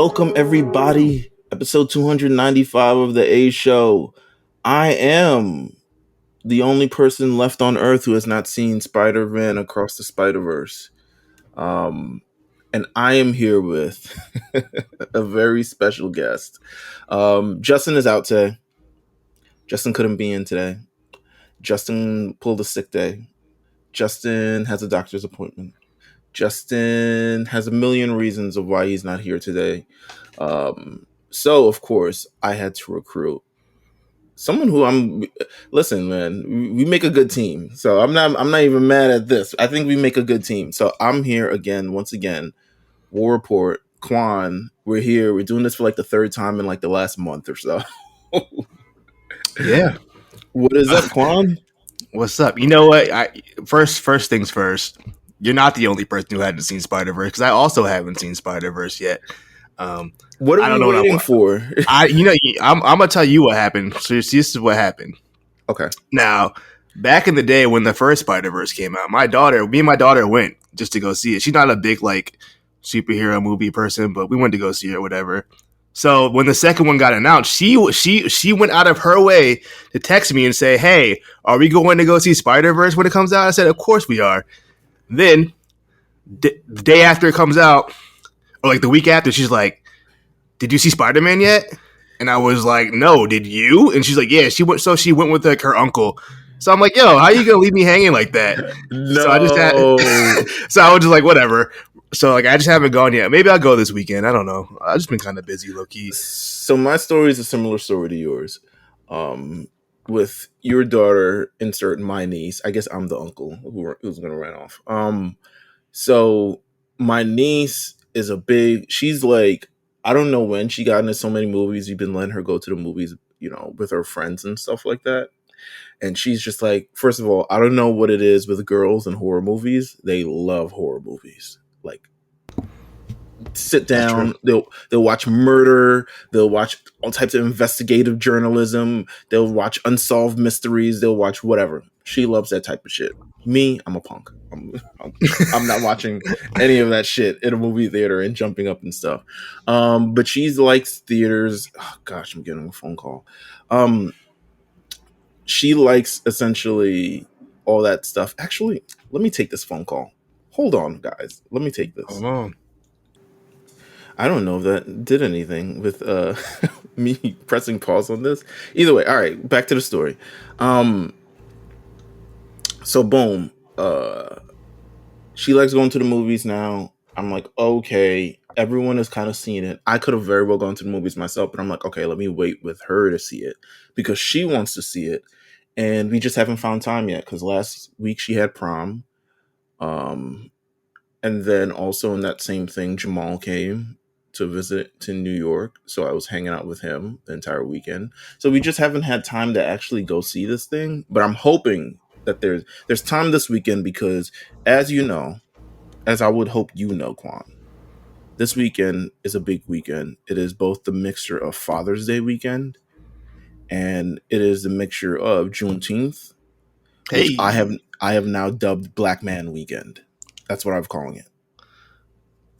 Welcome, everybody. Episode 295 of the A Show. I am the only person left on Earth who has not seen Spider-Man Across the Spider-Verse. And I am here with a very special guest. Justin is out today. Justin couldn't be in today. Justin pulled a sick day. Justin has a doctor's appointment. Justin has a million reasons of why he's not here today. So of course I had to recruit someone who listen, man, we make a good team. So I'm not even mad at this. I think we make a good team. So I'm here again, once again, War Report, Quan. We're here. We're doing this for like the third time in like the last month or so. Yeah. What is up, Quan? What's up? You know what? First things first. You're not the only person who hadn't seen Spider-Verse because I also haven't seen Spider-Verse yet. What are you waiting for? I'm gonna tell you what happened. So this is what happened. Okay. Now, back in the day when the first Spider-Verse came out, me and my daughter went just to go see it. She's not a big like superhero movie person, but we went to go see it or whatever. So when the second one got announced, she went out of her way to text me and say, "Hey, are we going to go see Spider-Verse when it comes out?" I said, "Of course we are." Then the day after it comes out, or like the week after, she's like, "Did you see Spider-Man yet?" And I was like, "No, did you?" And she's like, "Yeah." She went with like her uncle. So I'm like, "Yo, how are you gonna leave me hanging like that?" No. So I was just like, whatever. So like I just haven't gone yet. Maybe I'll go this weekend. I don't know. I've just been kind of busy, low key. So my story is a similar story to yours. With your daughter, insert my niece. I guess I'm the uncle who's going to run off. So my niece is she's like, I don't know when she got into so many movies. You've been letting her go to the movies, with her friends and stuff like that. And she's just like, first of all, I don't know what it is with girls and horror movies. They love horror movies. Like, sit down, they'll watch murder, they'll watch all types of investigative journalism, they'll watch unsolved mysteries, they'll watch whatever. She loves that type of shit. Me, I'm a punk. I'm not watching any of that shit in a movie theater and jumping up and stuff. But she likes theaters. Oh, gosh, I'm getting a phone call. She likes essentially all that stuff. Actually, let me take this phone call. Hold on, guys. Let me take this. Hold on. I don't know if that did anything with me pressing pause on this. Either way, all right, back to the story. So boom, she likes going to the movies now. I'm like, okay, everyone is kind of seeing it. I could have very well gone to the movies myself, but I'm like, okay, let me wait with her to see it because she wants to see it. And we just haven't found time yet because last week she had prom. And then also in that same thing, Jamal came to visit to New York. So I was hanging out with him the entire weekend. So we just haven't had time to actually go see this thing. But I'm hoping that there's time this weekend because as I would hope Quan, this weekend is a big weekend. It is both the mixture of Father's Day weekend and it is the mixture of Juneteenth, which I have now dubbed Black Man Weekend. That's what I'm calling it.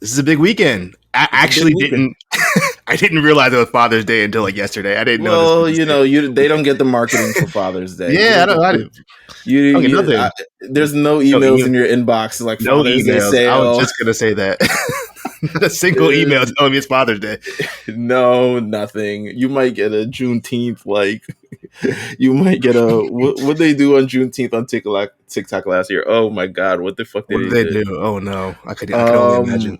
This is a big weekend. I didn't realize it was Father's Day until like yesterday. I didn't know. Well, they don't get the marketing for Father's Day. Yeah, I didn't. There's no emails in your inbox like no Father's Day emails. sale. I was just gonna say that. Not a single email telling me it's Father's Day. No, nothing. You might get a Juneteenth, like you might get a what they do on Juneteenth on TikTok last year. Oh my god, what the fuck did they do? Oh no, I could only imagine.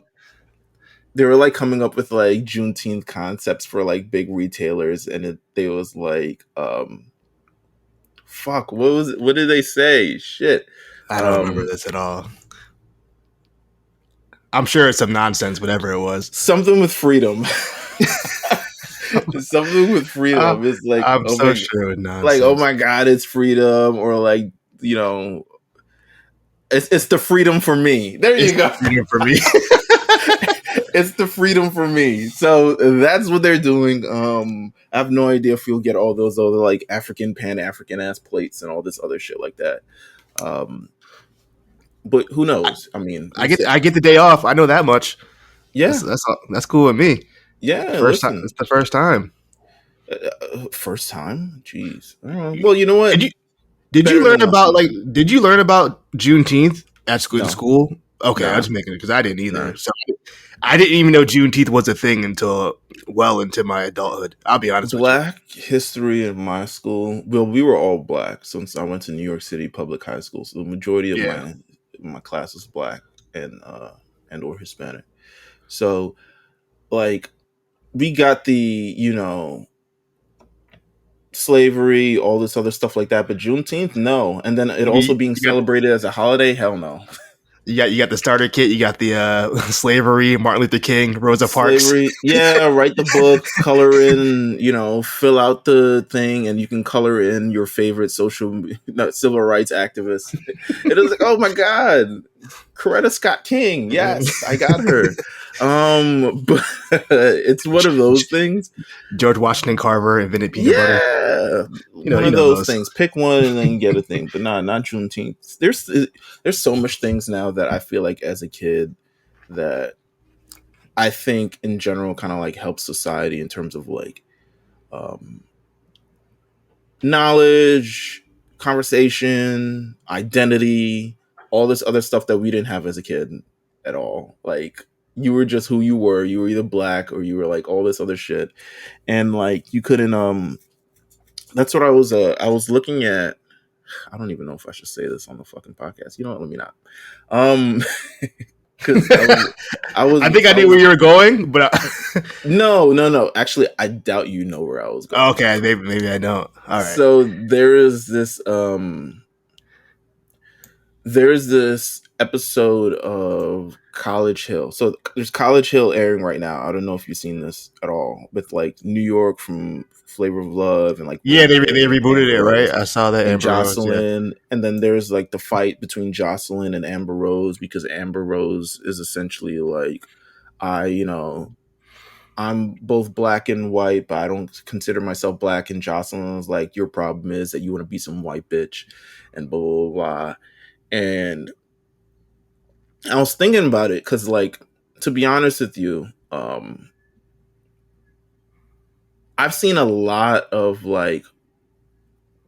They were like coming up with like Juneteenth concepts for like big retailers, and they was like, fuck, what did they say? Shit, I don't remember this at all. I'm sure it's some nonsense, whatever it was. Something with freedom. Something with freedom is like, I'm so sure it's nonsense. Like, oh my god, it's freedom, or like, it's the freedom for me. There you go. Freedom for me. It's the freedom for me. So that's what they're doing. I have no idea if you'll get all those other like Pan-African ass plates and all this other shit like that. But who knows? I mean, I get the day off. I know that much. Yeah, that's cool with me. Yeah, First time. listen. It's the first time. First time? Jeez. I don't know. Well, you know what? Did you did you Better learn than about nothing. like did you learn about Juneteenth at school in No. school? Okay, I Nah. was making it because I didn't Nah. either. So I didn't even know Juneteenth was a thing until well into my adulthood. I'll be honest with you. Black history in my school. Well, we were all black since I went to New York City public high school. So the majority of Yeah. my class was black and or Hispanic. So like we got the, slavery, all this other stuff like that, but Juneteenth, no. And then it also being You got celebrated as a holiday, hell no. you got the starter kit. You got the slavery, Martin Luther King, Rosa Parks. Slavery, yeah, write the book, color in, fill out the thing, and you can color in your favorite no, civil rights activist. It was like, oh my god, Coretta Scott King, yes, I got her. But it's one of those things. George Washington Carver invented peanut butter. Yeah, one You of know those those. things. Pick one and then get a thing, but not Juneteenth. There's so much things now that I feel like as a kid that I think in general kind of like helps society in terms of like um, knowledge, conversation, identity, all this other stuff that we didn't have as a kid at all. Like you were just who you were. You were either black or you were like all this other shit, and like you couldn't. That's what I was looking at. I don't even know if I should say this on the fucking podcast. You know what? Let me not. Um, because I think I I knew was where you were going, but no. Actually, I doubt you know where I was going. okay, maybe I don't. All right. So there's this episode of College Hill. So there's College Hill airing right now. I don't know if you've seen this at all, with like New York from Flavor of Love and like Yeah, William they Perry and rebooted it, Amber right? Rose I saw that and Amber Rose. Yeah. Jocelyn. And then there's like the fight between Jocelyn and Amber Rose because Amber Rose is essentially like, I'm both black and white, but I don't consider myself black. And Jocelyn was like, your problem is that you want to be some white bitch and blah, blah, blah. And I was thinking about it because, like, to be honest with you, I've seen a lot of like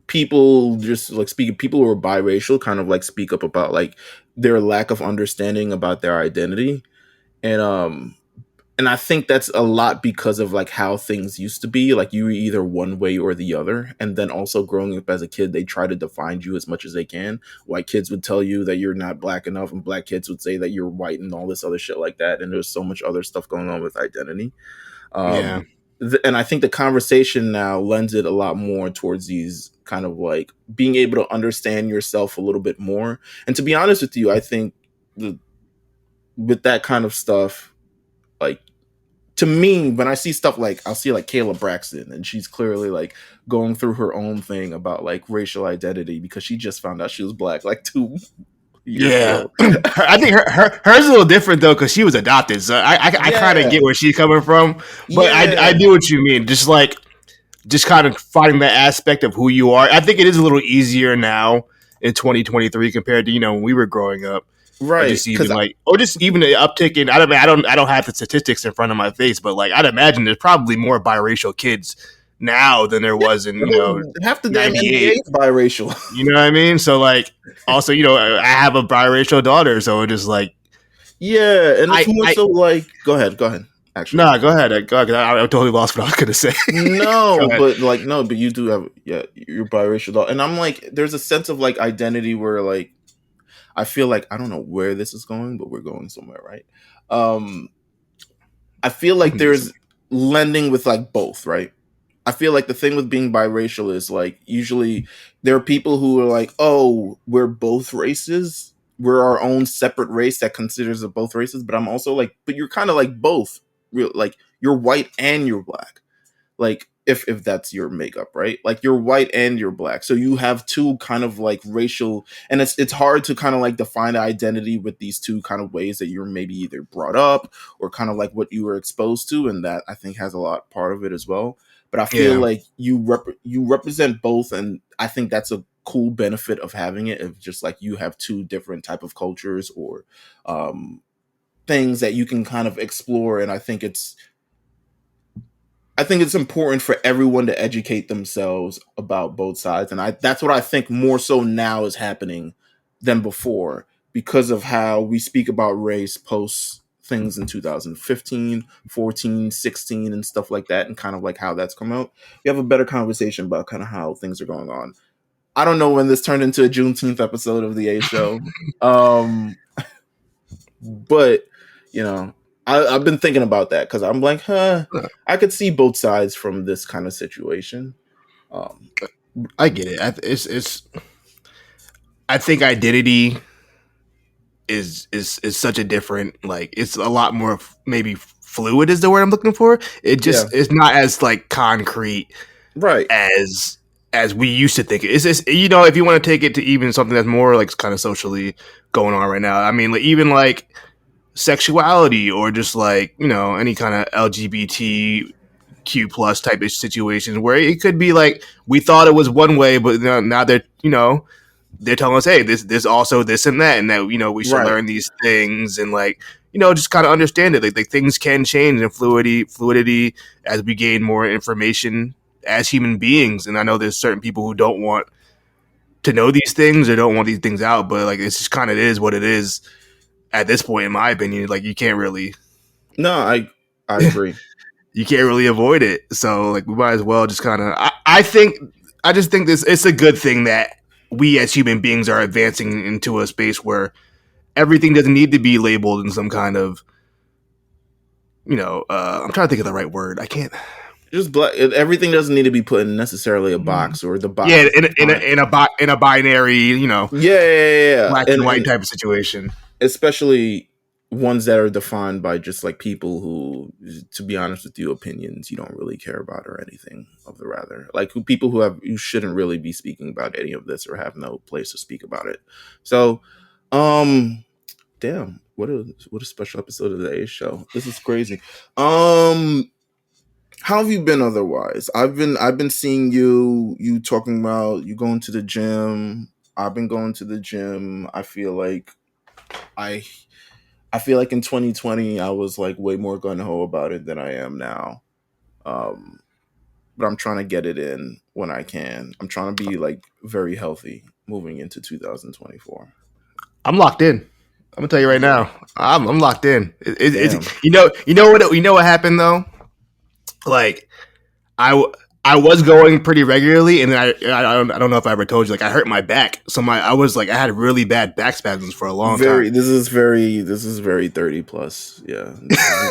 people just like speaking, people who are biracial kind of like speak up about like their lack of understanding about their identity. And and I think that's a lot because of like how things used to be. Like you were either one way or the other. And then also growing up as a kid, they try to define you as much as they can. White kids would tell you that you're not black enough, and black kids would say that you're white and all this other shit like that. And there's so much other stuff going on with identity. Yeah. And I think the conversation now lends it a lot more towards these kind of like being able to understand yourself a little bit more. And to be honest with you, I think with that kind of stuff, like to me, when I see stuff like I'll see like Kayla Braxton, and she's clearly like going through her own thing about like racial identity because she just found out she was black like 2 years Yeah, ago. I think hers is a little different though because she was adopted. So I kind of Yeah, get where she's coming from, but I yeah, do what you mean. Just kind of finding that aspect of who you are. I think it is a little easier now in 2023 compared to when we were growing up. Or right. just even the uptick in I don't have the statistics in front of my face, but like I'd imagine there's probably more biracial kids now than there was in Half the damn NBA 98. is biracial. You know what I mean? So like also I have a biracial daughter, so it just like Yeah, and it's more I so like go ahead. Actually, no, go ahead. Go ahead. I totally lost what I was gonna say. Go no, ahead. but you do have you're biracial, though. And I'm like, there's a sense of like identity where like I feel like I don't know where this is going, but we're going somewhere, right? Um, I feel We like can get some. there's lending with like both, right? I feel like the thing with being biracial is like usually there are people who are like, oh, we're both races. We're our own separate race that considers us both races. But I'm also like, but you're kind of like both. Real like you're white and you're black. Like if that's your makeup, right? Like you're white and you're black. So you have two kind of like racial, and it's hard to kind of like define identity with these two kind of ways that you're maybe either brought up or kind of like what you were exposed to, and that I think has a lot part of it as well. But I feel Yeah. like you represent both, and I think that's a cool benefit of having it. Of just like you have two different type of cultures or things that you can kind of explore, and I think it's I think it's important for everyone to educate themselves about both sides, and that's what I think more so now is happening than before because of how we speak about race post things in 2015, 14, 16 and stuff like that, and kind of like how that's come out. We have a better conversation about kind of how things are going on. I don't know when this turned into a Juneteenth episode of the A Show. But you know, I've been thinking about that because I'm like, I could see both sides from this kind of situation. Um, I get it. It's. I think identity is such a different, like, it's a lot more maybe fluid is the word I'm looking for. It yeah, just it's not as like concrete right, as we used to think. It's just, you know, if you want to take it to even something that's more like kind of socially going on right now. I mean, like, even like sexuality or just like, you know, any kind of LGBTQ plus type of situations where it could be like we thought it was one way, but now they're, you know, they're telling us, hey, this also this and that, you know, we should right. learn these things and, like, you know, just kind of understand it. Like things can change and fluidity as we gain more information as human beings. And I know there's certain people who don't want to know these things or don't want these things out, but like it's just kind of is what it is at this point, in my opinion. Like you can't really, No, I agree. you can't really avoid it. So like we might as well just kind of. I just think this. It's a good thing that we as human beings are advancing into a space where everything doesn't need to be labeled in some kind of, you know. I'm trying to think of the right word. I can't. Just black. Everything doesn't need to be put in necessarily a box or the box. Yeah, in a binary, you know, Yeah, black and white type of situation. especially ones that are defined by just like people who, to be honest with you, opinions you don't really care about or anything of the rather, like people who shouldn't really be speaking about any of this or have no place to speak about it. So damn, what a special episode of the A Show. This is crazy. How have you been otherwise? I've been seeing you talking about you going to the gym. I've been going to the gym. I I feel like in 2020 I was like way more gun ho about it than I am now. Um, but I'm trying to get it in when I can. I'm trying to be like very healthy moving into 2024. I'm locked in. I'm gonna tell you right Yeah. now. I'm locked in. Damn. It's, you know what happened though. Like I I was going pretty regularly, and then I don't know if I ever told you, like I hurt my back, so I had really bad back spasms for a long time. This is very 30 plus. Yeah.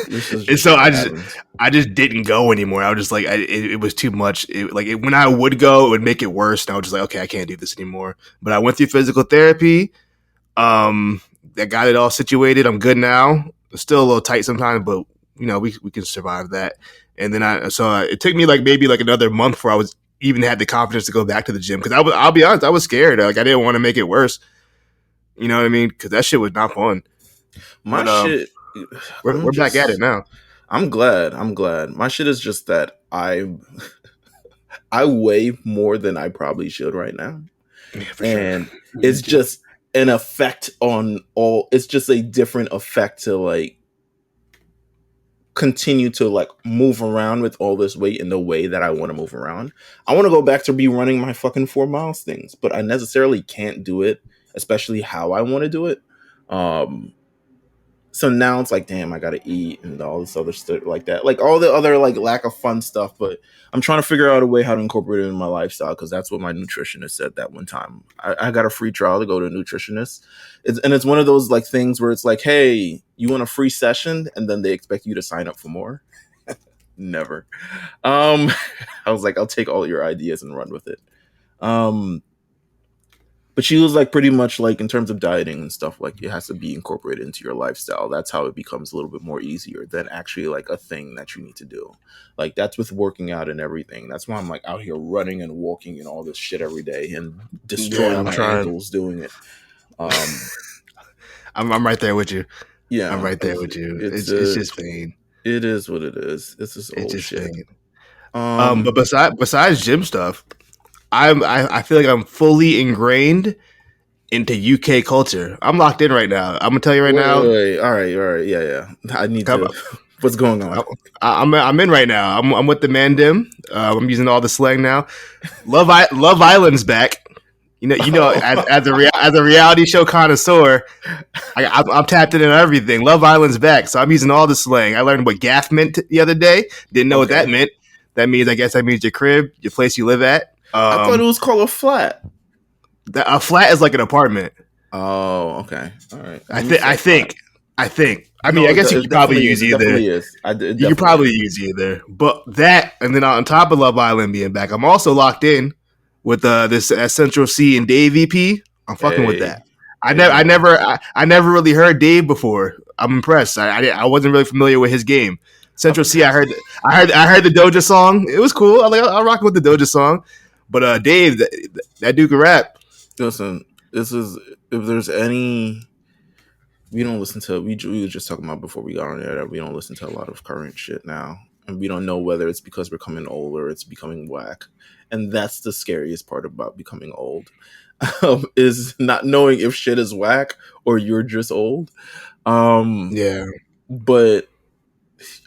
This is And just so what happens. I just didn't go anymore. I was just like, it was too much. When I would go, it would make it worse. And I was just like, okay, I can't do this anymore. But I went through physical therapy. I got it all situated. I'm good now. It's still a little tight sometimes, but you know, we can survive that. And then it took me like maybe like another month before I was even had the confidence to go back to the gym, because I'll be honest, I was scared. Like I didn't want to make it worse. You know what I mean? Because that shit was not fun. My But shit we're back at it now. I'm glad. I'm glad. My shit is just that I weigh more than I probably should right now. Yeah, for sure. And it's just an effect on all, it's just a different effect to like continue to like move around with all this weight in the way that I want to move around. I want to go back to be running my fucking 4 miles things, but I necessarily can't do it, especially how I want to do it. Um so now it's like, damn, I gotta eat and all this other stuff like that, like all the other like lack of fun stuff. But I'm trying to figure out a way how to incorporate it in my lifestyle, because that's what my nutritionist said that one time. I got a free trial to go to a nutritionist. It's one of those like things where it's like, hey, you want a free session, and then they expect you to sign up for more. Never. um I was like, I'll take all your ideas and run with it. um but she was like, pretty much like in terms of dieting and stuff, like it has to be incorporated into your lifestyle. That's how it becomes a little bit more easier than actually like a thing that you need to do. Like that's with working out and everything. That's why I'm like out here running and walking and all this shit every day and Yeah, destroying I'm my trying. ankles doing it. Um, I'm right there with you. I'm yeah, right there with you. it's It's just pain. it is what it is. It's this It's old just shit. pain. But Um, besides gym stuff, I feel like I'm fully ingrained into UK culture. I'm locked in right now. I'm gonna tell you right now. wait, all right, yeah. I need Come to What's going on? I'm in right now. I'm with the Mandim. I'm using all the slang now. Love Island's back. As a reality show connoisseur, I'm tapped into everything. Love Island's back, so I'm using all the slang. I learned what gaff meant the other day. Didn't know what that meant. That means your crib, your place you live at. I thought it was called a flat. A flat is like an apartment. Oh, okay, all right. I think. I mean, I guess you could probably use either. Definitely is. You could probably use either. But that, and then on top of Love Island being back, I'm also locked in with this Central C and Dave EP. I'm fucking with that. I never really heard Dave before. I'm impressed. I wasn't really familiar with his game. Central C, I heard the Doja song. It was cool. I'll rock with the Doja song. But Dave, that dude can rap. Listen, this is if there's any. We don't listen to. We were just talking about before we got on there that we don't listen to a lot of current shit now, and we don't know whether it's because we're becoming old or it's becoming whack. And that's the scariest part about becoming old, is not knowing if shit is whack or you're just old. Yeah, but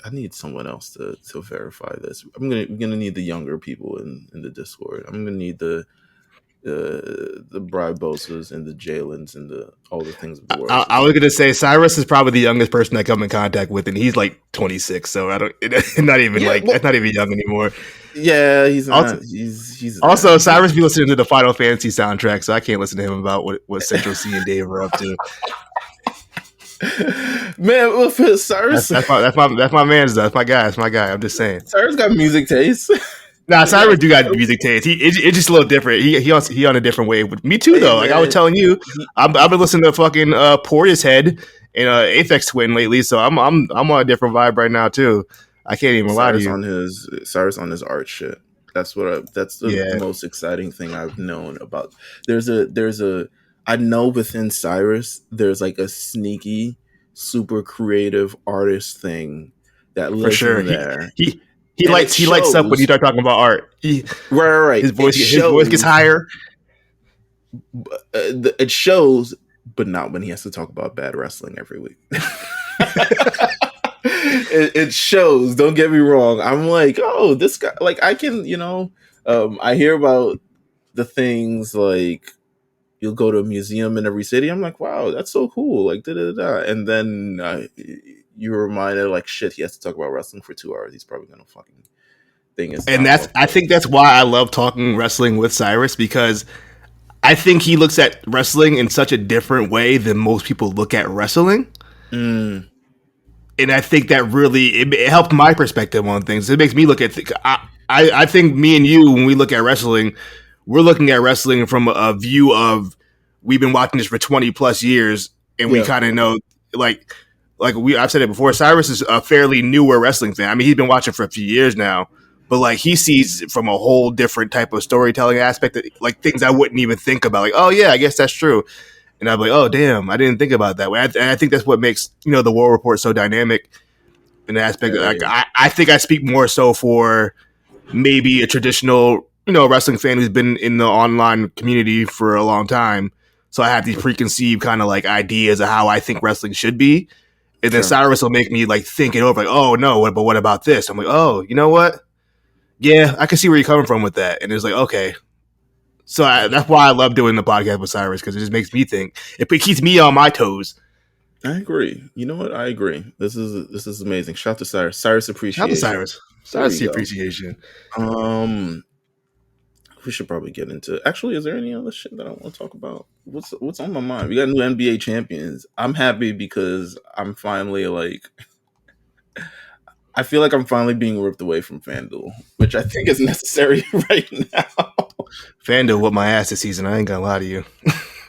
I need someone else to verify this. I'm gonna need the younger people in the Discord. I'm gonna need the Brian Bosas and the Jalens and all the things of the world. I was gonna say Cyrus is probably the youngest person I come in contact with, and he's like 26. So I don't. It's not even that's not even young anymore. Yeah, he's not. Also, he's also Cyrus be listening to the Final Fantasy soundtrack, so I can't listen to him about what Central C and Dave are up to. Man, well, for Cyrus, that's my man's. That's my guy. That's my guy. I'm just saying. Cyrus got music taste. Nah, Cyrus do got music taste. It's just a little different. He on a different wave. Me too, though. Like I was telling you, I've been listening to fucking Portishead and Aphex Twin lately, so I'm on a different vibe right now too. I can't even lie to you. Cyrus on his art shit. That's the most exciting thing I've known about. There's a I know within Cyrus there's like a sneaky, super creative artist thing that lives in there. He lights up when you start talking about art. Right. His voice gets higher. It shows, but not when he has to talk about bad wrestling every week. It shows. Don't get me wrong. I'm like, oh, this guy. Like, I can, I hear about the things like you'll go to a museum in every city. I'm like, wow, that's so cool. Like, and then you're reminded, like, shit, he has to talk about wrestling for 2 hours. He's probably gonna fucking thing is. And I think that's why I love talking wrestling with Cyrus, because I think he looks at wrestling in such a different way than most people look at wrestling. Mm. And I think that really it helped my perspective on things. It makes me look at I think me and you, when we look at wrestling, we're looking at wrestling from a view of we've been watching this for 20 plus years, and we kind of know, like I've said it before, Cyrus is a fairly newer wrestling fan. I mean, he's been watching for a few years now, but like he sees it from a whole different type of storytelling aspect, that, like things I wouldn't even think about. Like, oh yeah, I guess that's true. And I'm like, oh damn, I didn't think about it that way. And I think that's what makes the War Report so dynamic in the aspect. Like, I think I speak more so for maybe a traditional wrestling fan who's been in the online community for a long time. So I have these preconceived kind of like ideas of how I think wrestling should be. And then Cyrus will make me like think it over, like, oh no, but what about this? I'm like, oh, you know what? Yeah, I can see where you're coming from with that. And it's like, okay. So that's why I love doing the podcast with Cyrus, because it just makes me think. It keeps me on my toes. I agree. You know what? I agree. This is amazing. Shout out to Cyrus. Cyrus appreciation. Shout out to Cyrus appreciation. We should probably get into. Actually, is there any other shit that I want to talk about? What's on my mind? We got new NBA champions. I'm happy because I'm finally like. I feel like I'm finally being ripped away from FanDuel, which I think is necessary right now. FanDuel whooped my ass this season. I ain't gonna lie to you.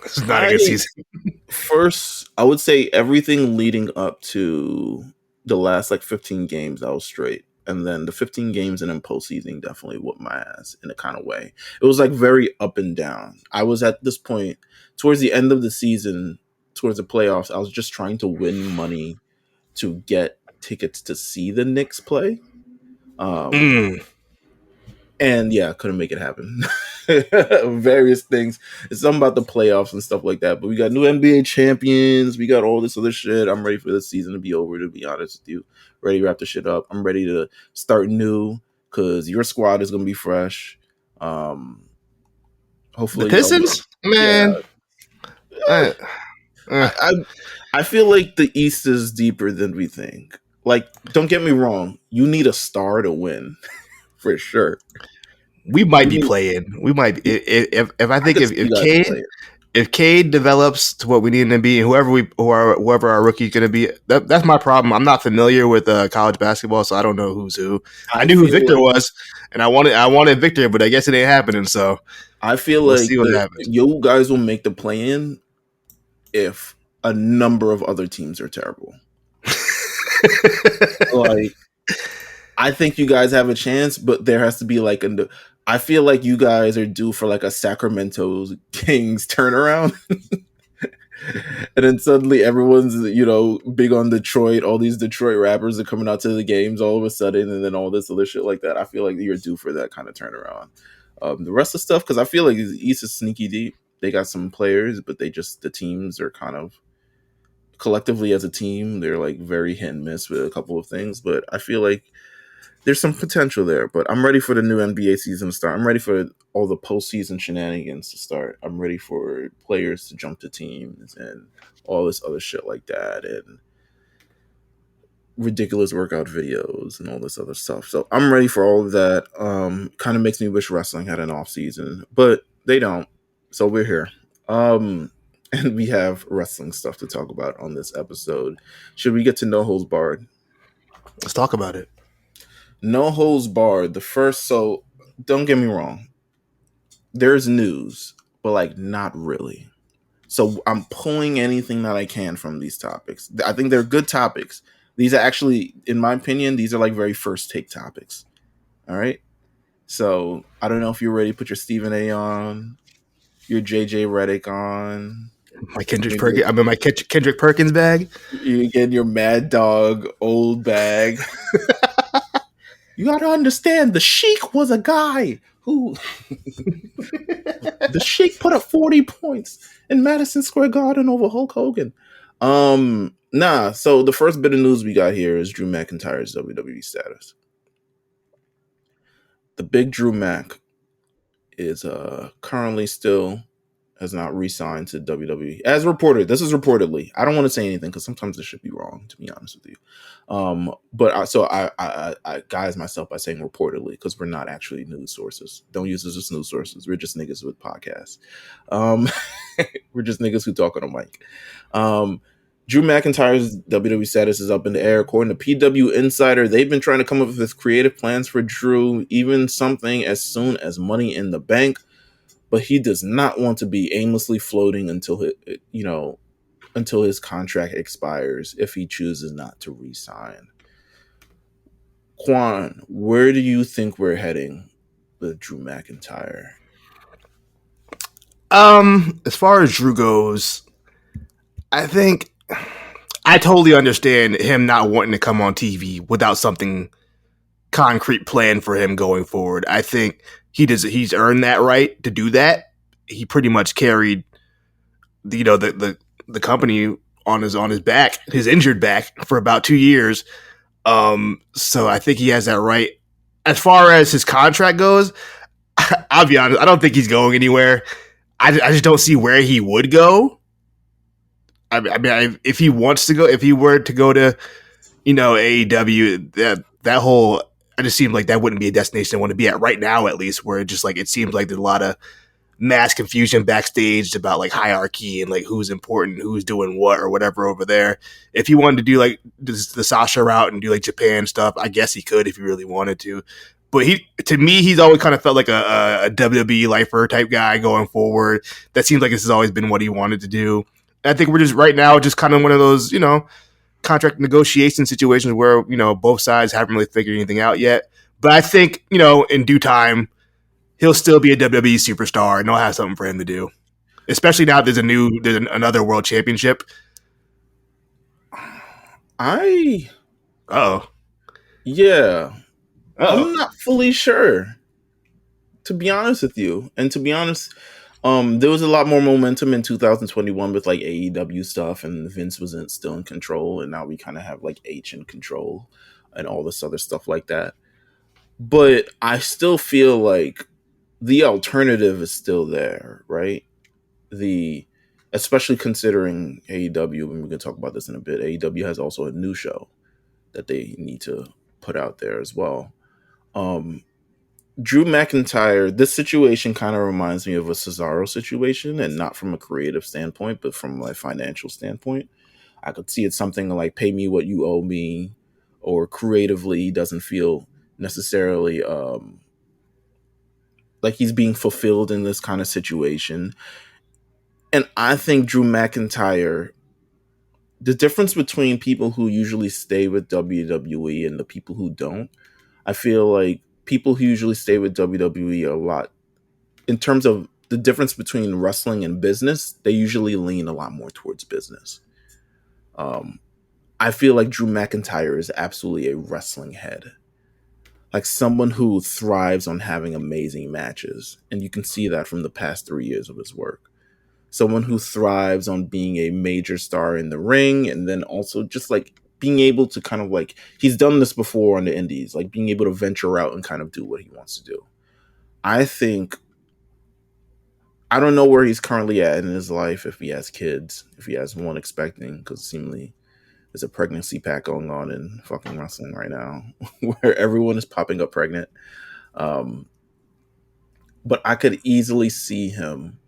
It's not a good season. First, I would say everything leading up to the last like 15 games, I was straight. And then the 15 games and then postseason definitely whooped my ass in a kind of way. It was like very up and down. I was at this point, towards the end of the season, towards the playoffs, I was just trying to win money to get tickets to see the Knicks play. And yeah, couldn't make it happen. Various things. It's something about the playoffs and stuff like that. But we got new NBA champions. We got all this other shit. I'm ready for this season to be over, to be honest with you. ready to wrap the shit up. I'm ready to start new because your squad is gonna be fresh. The Hopefully, y'all. Pistons, Yeah, man. Uh, uh, I, I I feel like the East is deeper than we think. Like, don't get me wrong, you need a star to win for sure. we might You be need. playing. We might if I I think could see you guys play it. if Cade develops to what we need him to be, and whoever our rookie's going to be, that's my problem. I'm not familiar with college basketball, so I don't know who's who. I I knew who feel Victor like was, and I wanted Victor, but I guess it ain't happening. So I feel we'll like see what the happens. you guys will make the play in if a number of other teams are terrible. Like, I think you guys have a chance, but there has to be like I feel like you guys are due for like a Sacramento Kings turnaround. And then suddenly everyone's, big on Detroit. All these Detroit rappers are coming out to the games all of a sudden, and then all this other shit like that. I feel like you're due for that kind of turnaround. The rest of the stuff, because I feel like the East is sneaky deep. They got some players, but the teams are kind of collectively as a team, they're like very hit and miss with a couple of things. But I feel like there's some potential there. But I'm ready for the new NBA season to start. I'm ready for all the postseason shenanigans to start. I'm ready for players to jump to teams and all this other shit like that, and ridiculous workout videos and all this other stuff. So I'm ready for all of that. Kind of makes me wish wrestling had an off season, but they don't. So we're here. And we have wrestling stuff to talk about on this episode. Should we get to No Holds Barred? Let's talk about it. No Holds Barred. The first, so don't get me wrong. There's news, but like not really. So I'm pulling anything that I can from these topics. I think they're good topics. These are actually, in my opinion, these are like very first take topics. All right. So I don't know if you're ready to put your Stephen A on, your JJ Reddick on. My I'm in my Kendrick Perkins bag. You get your Mad Dog old bag. You got to understand, the Sheik was a guy who the Sheik put up 40 points in Madison Square Garden over Hulk Hogan. So the first bit of news we got here is Drew McIntyre's WWE status. The big Drew Mac is currently still has not re-signed to WWE. As reported, this is reportedly. I don't want to say anything because sometimes this should be wrong, to be honest with you. I guise myself by saying reportedly because we're not actually news sources. Don't use us as news sources. We're just niggas with podcasts. We're just niggas who talk on a mic. Drew McIntyre's WWE status is up in the air. According to PW Insider, they've been trying to come up with creative plans for Drew, even something as soon as Money in the Bank. But he does not want to be aimlessly floating until his contract expires if he chooses not to re-sign. Quan, where do you think we're heading with Drew McIntyre? As far as Drew goes, I think I totally understand him not wanting to come on TV without something concrete planned for him going forward. I think he's earned that right to do that. He pretty much carried the company on his back, his injured back for about 2 years. So I think he has that right. As far as his contract goes, I'll be honest, I don't think he's going anywhere. I just don't see where he would go. I mean, if he wants to go, if he were to go to, AEW, that whole, I just seemed like that wouldn't be a destination I want to be at right now, at least, where it seems like there's a lot of mass confusion backstage about like hierarchy and like who's important, who's doing what or whatever over there. If he wanted to do like the Sasha route and do like Japan stuff, I guess he could if he really wanted to. But to me, he's always kind of felt like a WWE lifer type guy going forward. That seems like this has always been what he wanted to do. And I think we're just right now just kind of one of those, contract negotiation situations where, both sides haven't really figured anything out yet. But I think, in due time, he'll still be a WWE superstar and they'll have something for him to do. Especially now there's another world championship. Yeah. I'm not fully sure, to be honest with you. And to be honest, there was a lot more momentum in 2021 with like AEW stuff, and Vince wasn't still in control, and now we kind of have like H in control and all this other stuff like that. But I still feel like the alternative is still there, right? The Especially considering AEW, and we can talk about this in a bit. AEW has also a new show that they need to put out there as well. Um, Drew McIntyre, this situation kind of reminds me of a Cesaro situation, and not from a creative standpoint, but from a financial standpoint. I could see it something like pay me what you owe me, or creatively he doesn't feel necessarily like he's being fulfilled in this kind of situation. And I think Drew McIntyre, the difference between people who usually stay with WWE and the people who don't, I feel like people who usually stay with WWE a lot, in terms of the difference between wrestling and business, they usually lean a lot more towards business. Um, I feel like Drew McIntyre is absolutely a wrestling head, like someone who thrives on having amazing matches. And you can see that from the past 3 years of his work. Someone who thrives on being a major star in the ring, and then also just like being able to kind of like, he's done this before on the indies, like being able to venture out and kind of do what he wants to do. I think, I don't know where he's currently at in his life, if he has kids, if he has one expecting, because seemingly there's a pregnancy pack going on in fucking wrestling right now where everyone is popping up pregnant. Um, but I could easily see him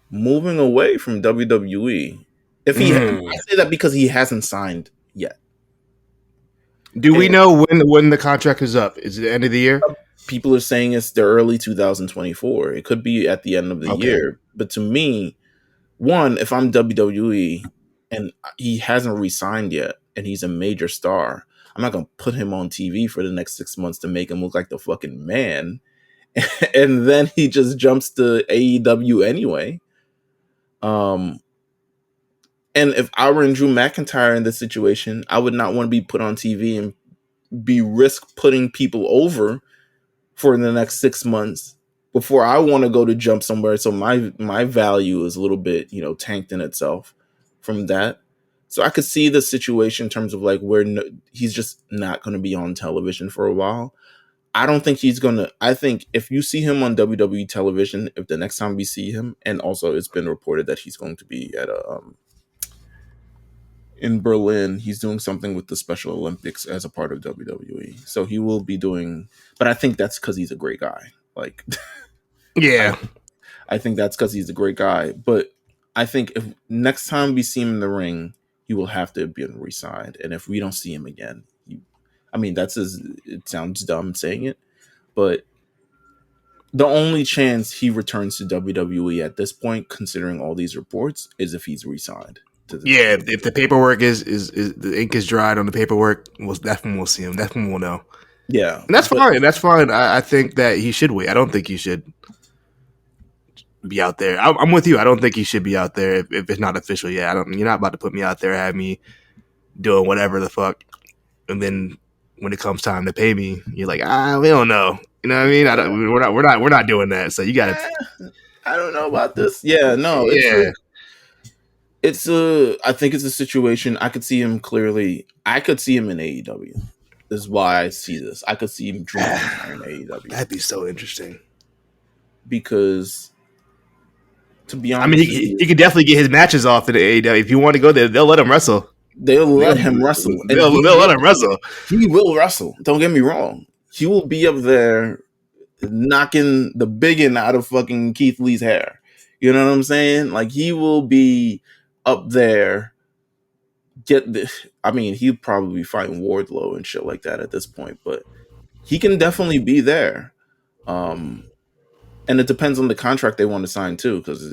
moving away from WWE. If he, I say that because he hasn't signed yet. Do we know when the contract is up? Is it the end of the year? People are saying it's the early 2024. It could be at the end of the year. But to me, one, if I'm WWE and he hasn't re-signed yet and he's a major star, I'm not going to put him on TV for the next 6 months to make him look like the fucking man. And then he just jumps to AEW anyway. And if I were in Drew McIntyre in this situation, I would not want to be put on TV and be risk putting people over for the next 6 months before I want to go to jump somewhere. So my value is a little bit, tanked in itself from that. So I could see the situation in terms of like where he's just not going to be on television for a while. I don't think he's going to. I think if you see him on WWE television, if the next time we see him, and also it's been reported that he's going to be at in Berlin, he's doing something with the Special Olympics as a part of WWE. So he will be doing, but I think that's because he's a great guy. Like, yeah, I think that's because he's a great guy. But I think if next time we see him in the ring, he will have to be re-signed. And if we don't see him again, it sounds dumb saying it, but the only chance he returns to WWE at this point, considering all these reports, is if he's re-signed. If the paperwork is the ink is dried on the paperwork, that's when we'll see him. That's when we'll know. Yeah, and that's fine. That's fine. I think that he should wait. I don't think he should be out there. I'm with you. I don't think he should be out there if it's not official yet. You're not about to put me out there, have me doing whatever the fuck, and then when it comes time to pay me, you're like, we don't know. You know what I mean? We're not doing that. So you got to. I don't know about this. Yeah, no. I think it's a situation. I could see him clearly. I could see him in AEW. This is why I see this. I could see him drinking in AEW. That'd be so interesting. Because, to be honest, he could definitely get his matches off in the AEW. If you want to go there, they'll let him wrestle. They'll let him wrestle. They'll let him wrestle. He will wrestle. Don't get me wrong. He will be up there knocking the biggin out of fucking Keith Lee's hair. You know what I'm saying? Like, he will be up there. He'd probably be fighting Wardlow and shit like that at this point, but he can definitely be there. And it depends on the contract they want to sign too, because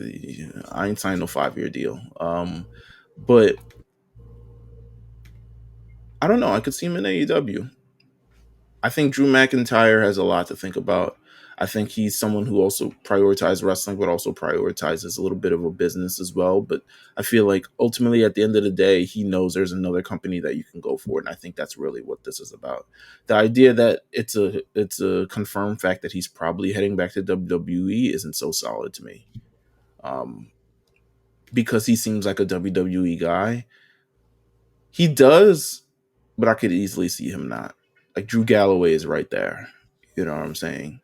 I ain't signed no 5-year deal. But I don't know. I could see him in AEW. I think Drew McIntyre has a lot to think about. I think he's someone who also prioritizes wrestling, but also prioritizes a little bit of a business as well. But I feel like ultimately at the end of the day, he knows there's another company that you can go for. And I think that's really what this is about. The idea that it's a confirmed fact that he's probably heading back to WWE isn't so solid to me. Because he seems like a WWE guy. He does but I could easily see him not. Like Drew Galloway is right there. You know what I'm saying?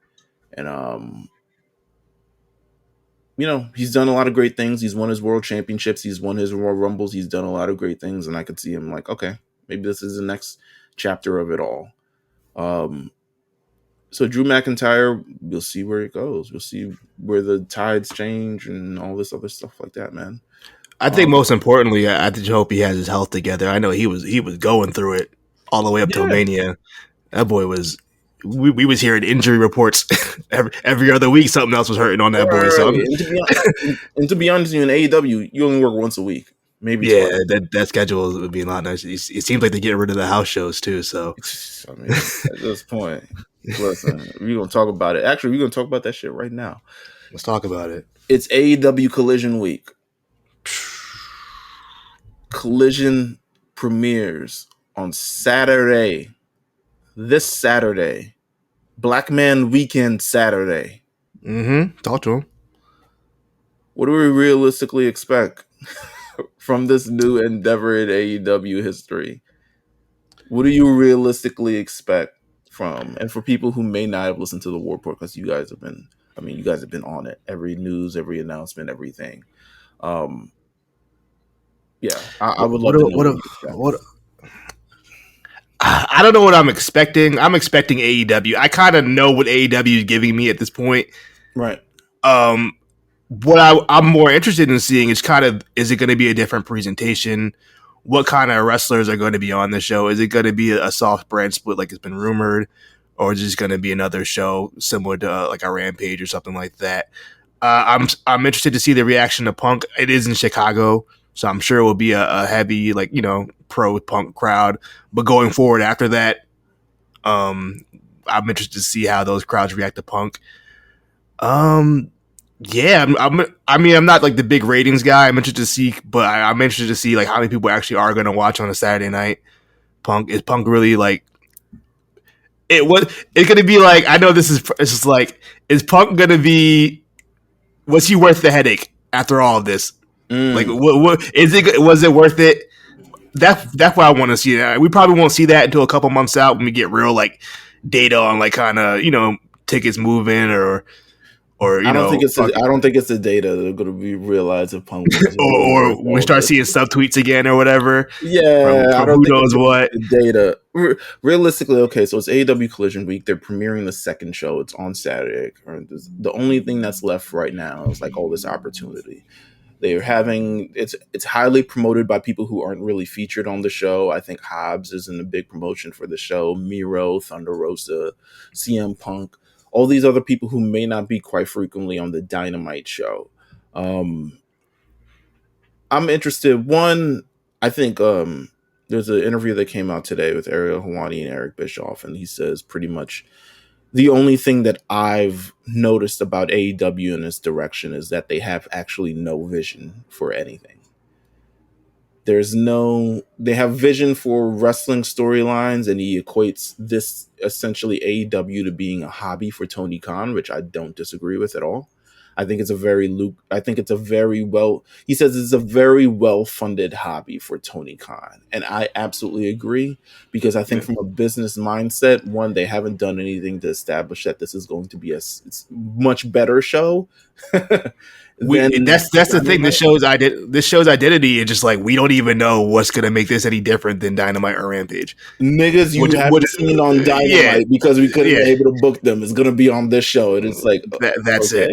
And he's done a lot of great things. He's won his world championships. He's won his Royal Rumbles. He's done a lot of great things, and I could see him like, okay, maybe this is the next chapter of it all. So Drew McIntyre, we'll see where it goes. We'll see where the tides change and all this other stuff like that, man. I think most importantly, I just hope he has his health together. I know he was going through it all the way up till Mania. That boy was. We was hearing injury reports every other week. Something else was hurting on that boy. So and to be honest, in AEW, you only work once a week, maybe. Yeah, twice. that schedule would be a lot nicer. It seems like they're getting rid of the house shows too. So I mean, at this point, listen, we're gonna talk about it. Actually, we're gonna talk about that shit right now. Let's talk about it. It's AEW Collision week. Collision premieres on Saturday. This Saturday. Black Man Weekend Saturday. Talk to him. What do we realistically expect from this new endeavor in AEW history? What do you realistically expect from? And for people who may not have listened to the War Report, because you guys have been on it. Every news, every announcement, everything. Yeah, I would love to know. I don't know what I'm expecting. I'm expecting AEW. I kind of know what AEW is giving me at this point. Right. What I'm more interested in seeing is is it going to be a different presentation? What kind of wrestlers are going to be on the show? Is it going to be a soft brand split like it's been rumored? Or is it just going to be another show similar to like a Rampage or something like that? I'm interested to see the reaction to Punk. It is in Chicago, so I'm sure it will be a heavy, pro Punk crowd. But going forward after that, I'm interested to see how those crowds react to Punk. Yeah, I'm not like the big ratings guy. I'm interested to see, but I'm interested to see like how many people actually are going to watch on a Saturday night. Is Punk really like? It's going to be like, I know it's just like, is Punk going to be? Was he worth the headache after all of this? Like, what is it? Was it worth it? That's what I want to see. We probably won't see that until a couple months out when we get real like data on like kind of tickets moving or I don't think it's the data that are going to be realized if Punk or we start seeing subtweets again or whatever. Yeah, from who knows what data. Realistically, okay, so it's AEW Collision week. They're premiering the second show. It's on Saturday. The only thing that's left right now is like all this opportunity. They're having it's highly promoted by people who aren't really featured on the show. I think Hobbs is in a big promotion for the show. Miro, Thunder Rosa, CM Punk. All these other people who may not be quite frequently on the Dynamite show. I'm interested. One, I think there's an interview that came out today with Ariel Helwani and Eric Bischoff, and he says pretty much the only thing that I've noticed about AEW in this direction is that they have actually no vision for anything. They have vision for wrestling storylines, and he equates this essentially AEW to being a hobby for Tony Khan, which I don't disagree with at all. I think it's a very he says it's a very well-funded hobby for Tony Khan. And I absolutely agree, because I think from a business mindset, one, they haven't done anything to establish that this is going to be a much better show. That's the thing. This show's identity is just like, we don't even know what's gonna make this any different than Dynamite or Rampage. Niggas you haven't seen on Dynamite because we couldn't be able to book them is gonna be on this show, and it's like that's it.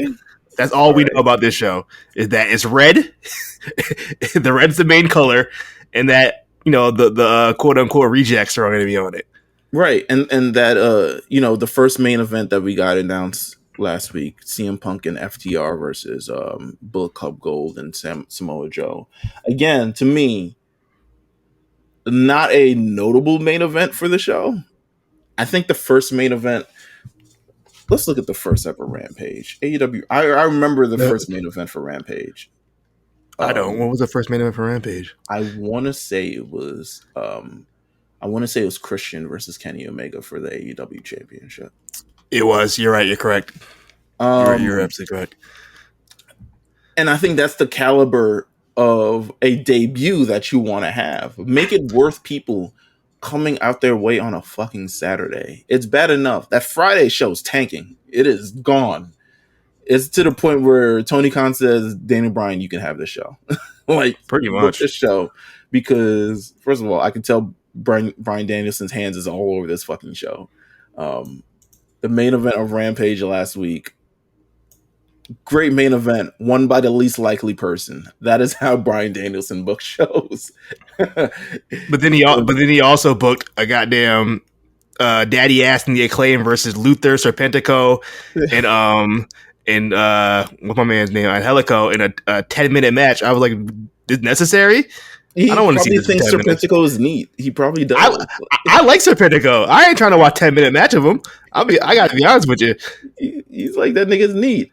That's all we know about this show, is that it's red. The red's the main color, and that the quote unquote rejects are going to be on it. Right, and that the first main event that we got announced last week, CM Punk and FTR versus Bullet Club Gold and Samoa Joe. Again, to me, not a notable main event for the show. I think the first main event. Let's look at the first ever Rampage. AEW. I remember the first main event for Rampage. I don't. What was the first main event for Rampage? I want to say it was. Christian versus Kenny Omega for the AEW Championship. It was. You're right. You're correct. You're absolutely correct. And I think that's the caliber of a debut that you want to have. Make it worth people coming out their way on a fucking Saturday. It's bad enough that Friday show's tanking. It is gone. It's to the point where Tony Khan says, Daniel Bryan, you can have this show. Like, Pretty book much. this show. Because, first of all, I can tell Bryan Danielson's hands is all over this fucking show. The main event of Rampage last week, great main event, won by the least likely person. That is how Bryan Danielson books shows. But then he also booked a goddamn Daddy Ass and the Acclaim versus Luther Serpentico and what's my man's name? Angelico in a 10-minute match. I was like, is necessary? He I don't want to see probably this. thinks Serpentico is neat. He probably does. I like Serpentico. I ain't trying to watch 10-minute match of him. I got to be honest with you. He's like, that nigga's neat.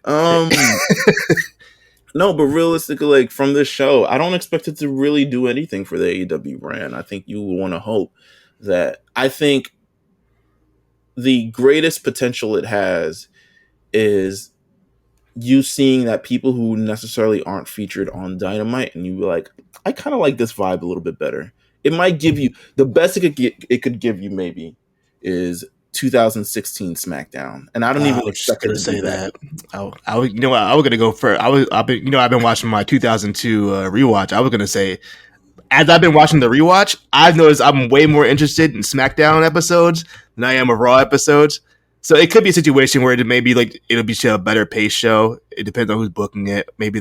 No, but realistically, like, from this show, I don't expect it to really do anything for the AEW brand. I think you want to hope that. I think the greatest potential it has is you seeing that people who necessarily aren't featured on Dynamite, and you be like, I kind of like this vibe a little bit better. It might give you the best it could give you, maybe, is 2016 SmackDown, and I don't even expect it to do that. I was gonna go for. I've been watching my 2002 rewatch. I was gonna say, as I've been watching the rewatch, I've noticed I'm way more interested in SmackDown episodes than I am of Raw episodes. So it could be a situation where it may be like it'll be a better paced show. It depends on who's booking it. Maybe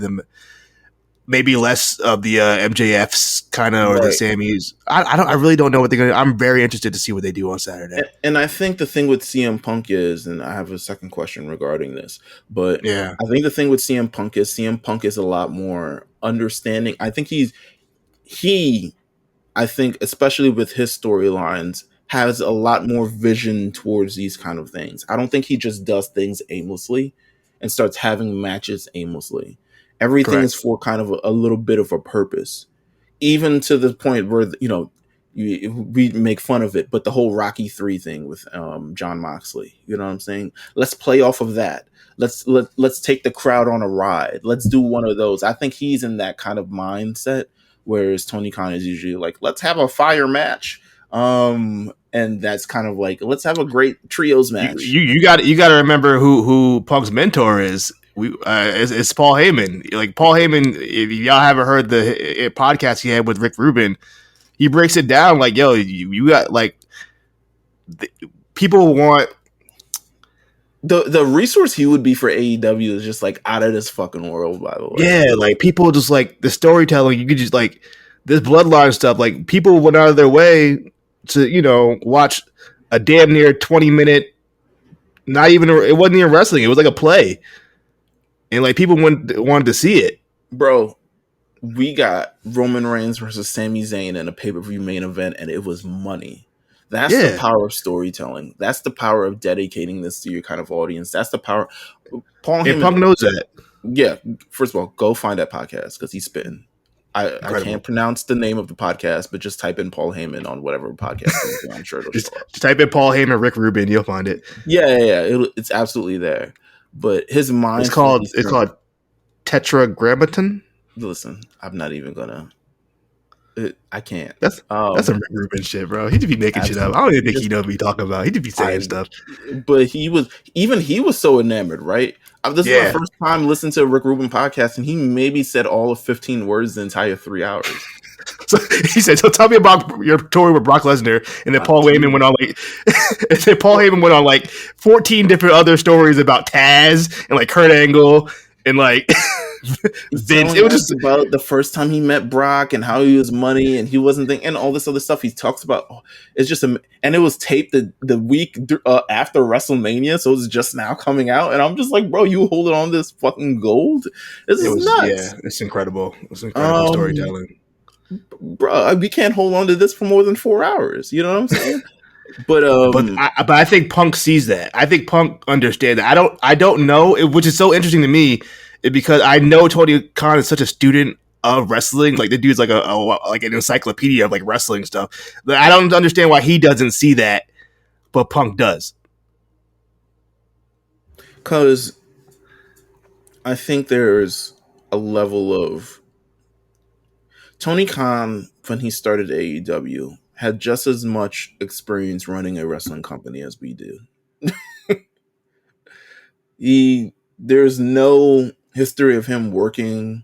less of the MJFs kind of, or the Sammys. I really don't know what they're gonna. I'm very interested to see what they do on Saturday. And I think the thing with CM Punk is, and I have a second question regarding this, but yeah, I think the thing with CM Punk is a lot more understanding. I think I think, especially with his storylines, has a lot more vision towards these kind of things. I don't think he just does things aimlessly and starts having matches aimlessly. Everything is for kind of a little bit of a purpose, even to the point where, we make fun of it, but the whole Rocky 3 thing with John Moxley, you know what I'm saying? Let's play off of that. Let's take the crowd on a ride. Let's do one of those. I think he's in that kind of mindset, whereas Tony Khan is usually like, let's have a fire match. And that's kind of like, let's have a great trios match. You got to remember who Punk's mentor is. It's Paul Heyman. Like, Paul Heyman, if y'all haven't heard the podcast he had with Rick Rubin, he breaks it down like, yo, you got like people want the resource he would be for AEW is just like out of this fucking world, by the way. Yeah, like people just like the storytelling. You could just like this bloodline stuff. Like, people went out of their way to watch a damn near 20-minute. Not even it wasn't even wrestling. It was like a play. And like people wanted to see it. Bro, we got Roman Reigns versus Sami Zayn in a pay-per-view main event, and it was money. That's the power of storytelling. That's the power of dedicating this to your kind of audience. That's the power. Punk knows that. Yeah. First of all, go find that podcast because he's spitting. I can't pronounce the name of the podcast, but just type in Paul Heyman on whatever podcast. I'm sure it'll show up. Just type in Paul Heyman, Rick Rubin, you'll find it. Yeah. It's absolutely there. But his mind. It's called Tetragrammaton. Listen, I'm not even gonna. I can't. That's some Rick Rubin shit, bro. He just be making shit up. I don't even think he knows what he's talking about. He just be saying stuff. But he was so enamored, right? This is my first time listening to a Rick Rubin podcast, and he maybe said all of 15 words the entire 3 hours. So he said, "So tell me about your story with Brock Lesnar." And then Paul Heyman went on like 14 different other stories about Taz and like Kurt Angle and like Vince. It was just about the first time he met Brock and how he was money and he wasn't thinking and all this other stuff he talks about. It's just and it was taped the week after WrestleMania, so it's just now coming out. And I'm just like, bro, you holding on to this fucking gold? This is nuts. Yeah, it's incredible. It's incredible storytelling. Bro, we can't hold on to this for more than 4 hours. You know what I'm saying? But I think Punk sees that. I think Punk understands that. I don't know, which is so interesting to me, because I know Tony Khan is such a student of wrestling. Like, the dude's like like an encyclopedia of like wrestling stuff. But I don't understand why he doesn't see that, but Punk does. Because I think there's a level of Tony Khan, when he started AEW, had just as much experience running a wrestling company as we do. There's no history of him working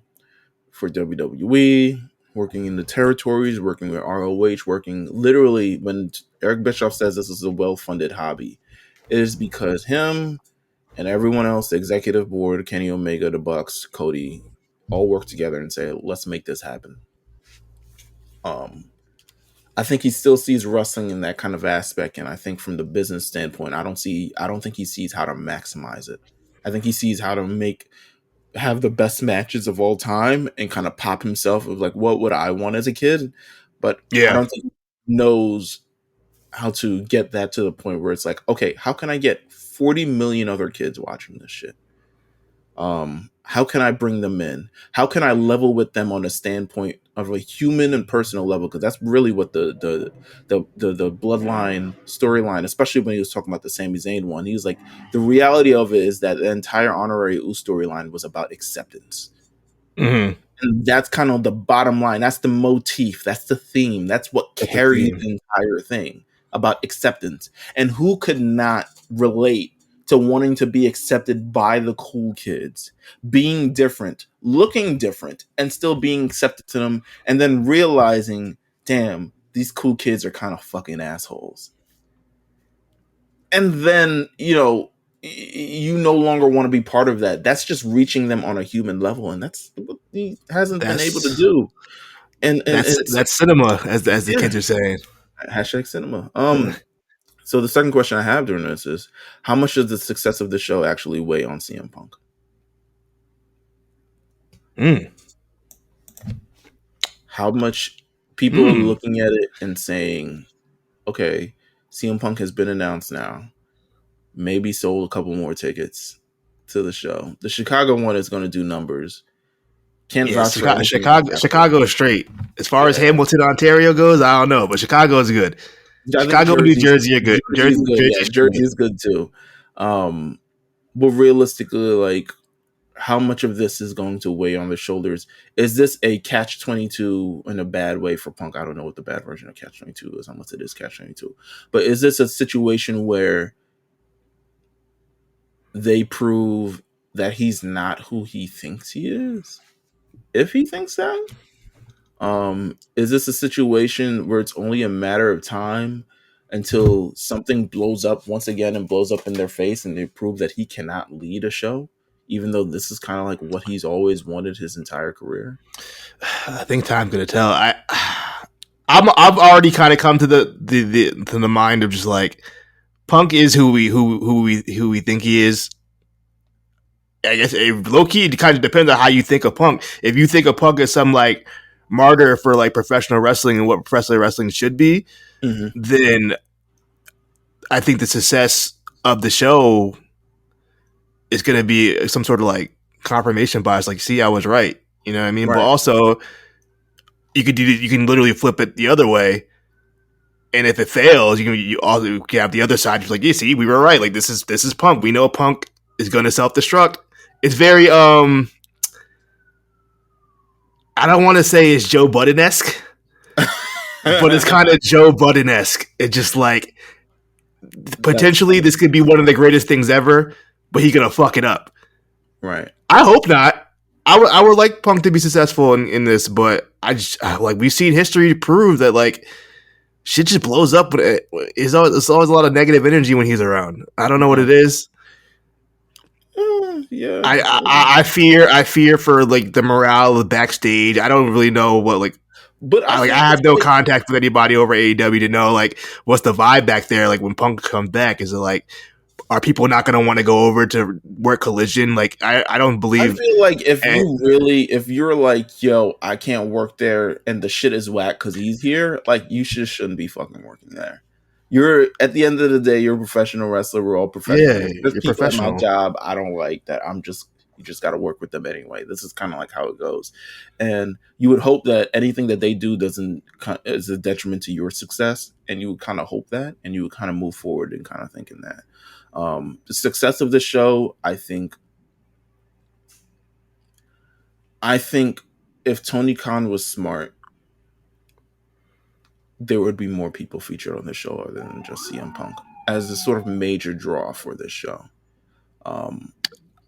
for WWE, working in the territories, working with ROH, working literally when Eric Bischoff says this is a well-funded hobby, it is because him and everyone else, the executive board, Kenny Omega, the Bucks, Cody, all work together and say, let's make this happen. I think he still sees wrestling in that kind of aspect, and I think from the business standpoint, I don't think he sees how to maximize it. I think he sees how to have the best matches of all time and kind of pop himself of like, what would I want as a kid? But I Yeah, don't think he knows how to get that to the point where it's like, okay, how can I get 40 million other kids watching this shit? How can I bring them in? How can I level with them on a standpoint of a human and personal level? Because that's really what the bloodline storyline, especially when he was talking about the Sami Zayn one, he was like, the reality of it is that the entire Honorary Uce storyline was about acceptance. mm-hmm. And that's kind of the bottom line. That's the motif. That's the theme. That's what That's a carries theme. the entire thing about acceptance. And who could not relate to wanting to be accepted by the cool kids, being different, looking different, and still being accepted to them, and then realizing, damn, these cool kids are kind of fucking assholes. And then, you no longer want to be part of that. That's just reaching them on a human level, and that's what he hasn't been able to That's do. And it's that's cinema, as the yeah, kids are saying. hashtag cinema. So the second question I have during this is, how much does the success of the show actually weigh on CM Punk? Mm. How much people are Mm. looking at it and saying, okay, CM Punk has been announced now, maybe sold a couple more tickets to the show. The Chicago one is going to do numbers. Can't Yeah, vouch for anything else after. Chicago is straight. As far as Yeah, Hamilton, Ontario goes, I don't know, but Chicago is good. I think Chicago and New Jersey are good. Jersey is good. Jersey Yeah, Jersey streaming. is good too. Um, but realistically, like, how much of this is going to weigh on the shoulders? Is this a catch-22 in a bad way for Punk? I don't know what the bad version of catch-22 is, unless it is catch-22. But is this a situation where they prove that he's not who he thinks he is? If he thinks that, is this a situation where it's only a matter of time until something blows up once again and blows up in their face and they prove that he cannot lead a show, even though this is kind of like what he's always wanted his entire career? I think time's gonna tell. I've already kind of come to the mind of just like Punk is who we think he is. I guess low key it kind of depends on how you think of Punk. If you think of Punk as some like martyr for like professional wrestling and what professional wrestling should be, Mm-hmm. then I think the success of the show is going to be some sort of like confirmation bias. Like, see, I was right. You know what I mean? But Right. also, you can literally flip it the other way. And if it fails, you also can have the other side. Just like, yeah, see, we were right. Like this is Punk. We know Punk is going to self destruct. It's very I don't want to say it's Joe Budden esque, but it's kind of Joe Budden esque. It's just like That's potentially this could be one of the greatest things ever, but he's gonna fuck it up. right. I hope not. I would like Punk to be successful in this, but I just like we've seen history prove that like shit just blows up. But it's always a lot of negative energy when he's around. I don't know what Yeah. it is. Yeah. I fear for like the morale of the backstage. I don't really know what like But I I think have it's no like, contact with anybody over AEW to know like what's the vibe back there. Like when Punk comes back, is it like are people not going to want to go over to work Collision? Like I don't I believe. feel like And if you're like, yo, I can't work there and the shit is whack because he's here, like, you shouldn't be fucking working there. You're, at the end of the day, you're a professional wrestler. We're all yeah, professionals. There's you're people at my professional. job I don't like that. You just got to work with them anyway. This is kind of like how it goes. And you would hope that anything that they do is a detriment to your success. And you would kind of hope that, and you would kind of move forward and kind of thinking that. The success of the show, I think if Tony Khan was smart, there would be more people featured on the show other than just CM Punk as a sort of major draw for this show.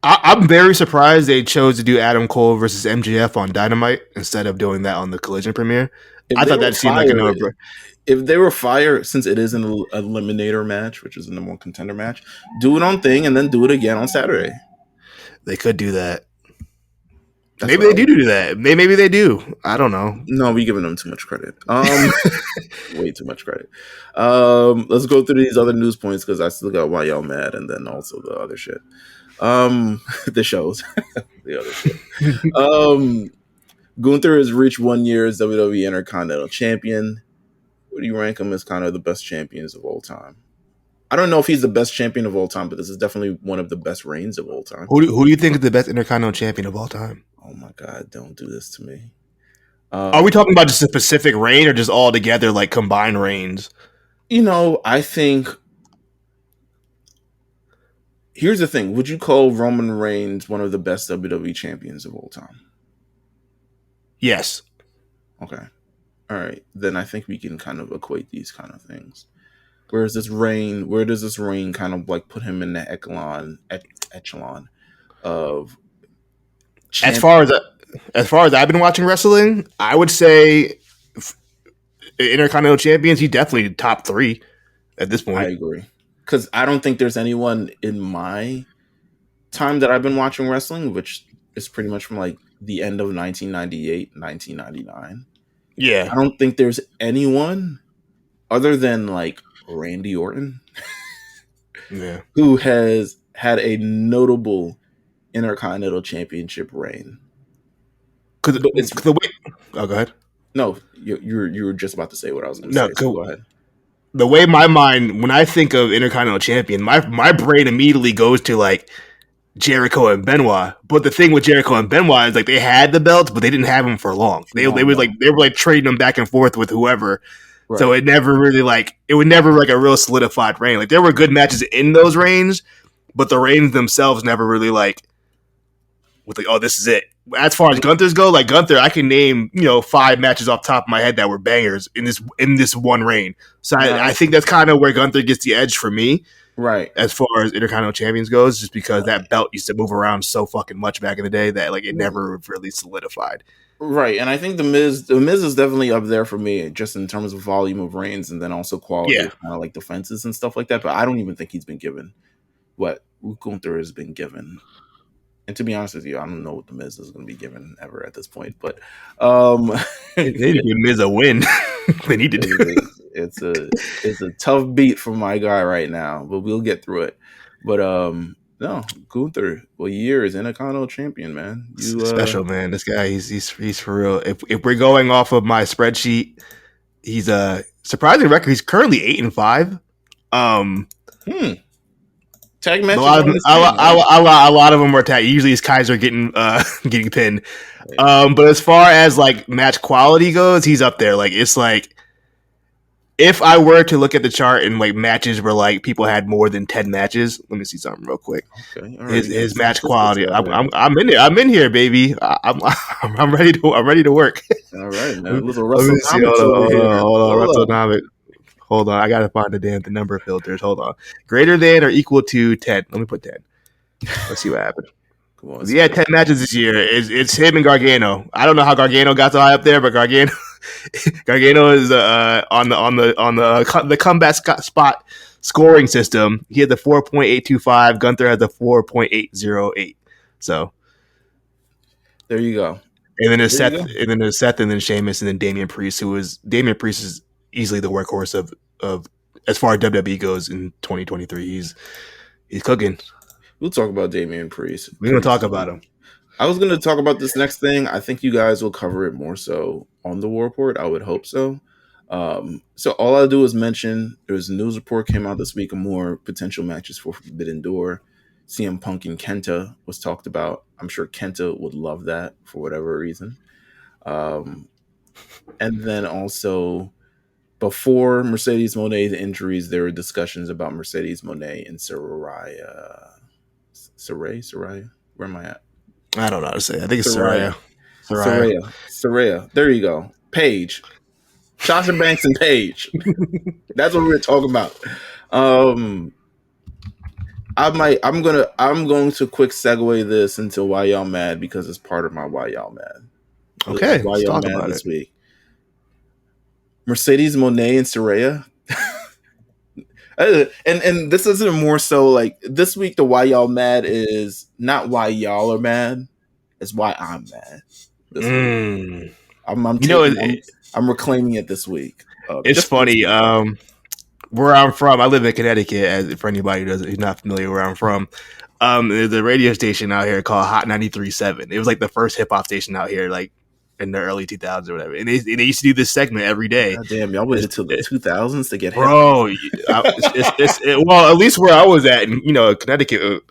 I'm very surprised they chose to do Adam Cole versus MJF on Dynamite instead of doing that on the Collision premiere. If I they thought were that seemed like a fire, no. if they were fire, since it is an eliminator match, which is a number one contender match, do it on Thing and then do it again on Saturday. They could do that. That's Maybe what they do that. Maybe they do. I don't know. No, we're giving them too much credit. Way too much credit. Let's go through these other news points because I still got why y'all mad, and then also the other shit. The shows, the other shit. Gunther has reached 1 year as WWE Intercontinental Champion. What do you rank him as kind of the best champions of all time? I don't know if he's the best champion of all time, but this is definitely one of the best reigns of all time. Who do you think is the best Intercontinental Champion of all time? Oh my God, don't do this to me. Are we talking about just a specific reign or just all together, like combined reigns? I think here's the thing. Would you call Roman Reigns one of the best WWE champions of all time? Yes. Okay. All right. Then I think we can kind of equate these kind of things. Where does this reign kind of like put him in the echelon of champion? As far as I've been watching wrestling, I would say Intercontinental Champions, he definitely top 3 at this point. I agree. Because I don't think there's anyone in my time that I've been watching wrestling, which is pretty much from like the end of 1998, 1999. Yeah. I don't think there's anyone other than like Randy Orton who has had a notable Intercontinental Championship reign. Because the way, go ahead. No, you were just about to say what I was going to say. So go ahead. The way my mind, when I think of Intercontinental Champion, my brain immediately goes to like Jericho and Benoit. But the thing with Jericho and Benoit is like they had the belts, but they didn't have them for long. They were trading them back and forth with whoever. Right. So it would never like a real solidified reign. Like there were good matches in those reigns, but the reigns themselves never really like with like, oh, this is it. As far as Gunther's go, like Gunther, I can name 5 matches off the top of my head that were bangers in this one reign. So I think that's kind of where Gunther gets the edge for me, right? As far as Intercontinental Champions goes, just because that belt used to move around so fucking much back in the day that like it never really solidified. Right, and I think the Miz is definitely up there for me, just in terms of volume of reigns, and then also quality of kind of like defenses and stuff like that. But I don't even think he's been given what Gunther has been given. And to be honest with you, I don't know what the Miz is going to be given ever at this point. But they need to give Miz a win. They need to do it. It's a tough beat for my guy right now, but we'll get through it. But no, Gunther, years Intercontinental Champion, man. Special man. This guy, he's for real. If we're going off of my spreadsheet, he's a surprising record. He's currently 8-5. Tag matches. A lot of them are tag. Usually, his Kaiser getting pinned. But as far as like match quality goes, he's up there. Like it's like if I were to look at the chart and like matches where like people had more than 10 matches, let me see something real quick. Okay, right. His match quality. I'm in there. I'm in here, baby. I'm ready to work. All right, man. Hold on, I gotta find the number of filters. Hold on. Greater than or equal to 10. Let me put 10. Let's see what happens. He had 10 matches this year. It's him and Gargano. I don't know how Gargano got so high up there, but Gargano is on the combat spot scoring system. He had the 4.825. Gunther had the 4.808. So there you go. And then there's Seth, and then Sheamus, and then Damien Priest, Damien Priest is easily the workhorse of as far as WWE goes in 2023. He's cooking. We'll talk about Damien Priest. We're going to talk about him. I was going to talk about this next thing. I think you guys will cover it more so on the War Report. I would hope so. So all I'll do is mention there's a news report came out this week of more potential matches for Forbidden Door. CM Punk and Kenta was talked about. I'm sure Kenta would love that for whatever reason. And then also, before Mercedes Moné's injuries, there were discussions about Mercedes Moné and Saraya. Where am I at? I don't know how to say it. I think it's Saraya. There you go. Paige Sasha Banks and Paige. That's what we're talking about. I'm going to quick segue this into why y'all mad because it's part of my why y'all mad. Okay, Why let's y'all talk mad about this it. week? Mercedes Moné and Saraya. And this isn't more so like this week. The why y'all mad is not why y'all are mad. It's why I'm mad this week. Mm. I'm You know, taking. I'm reclaiming it this week. it's Just for this funny. week. Where I'm from, I live in Connecticut. As for anybody who's not familiar where I'm from, there's a radio station out here called Hot 93.7. It was like the first hip hop station out here, like in the early 2000s or whatever. And they used to do this segment every day. God damn, y'all waited till the 2000s to get hip. Bro, well, at least where I was at, in, Connecticut.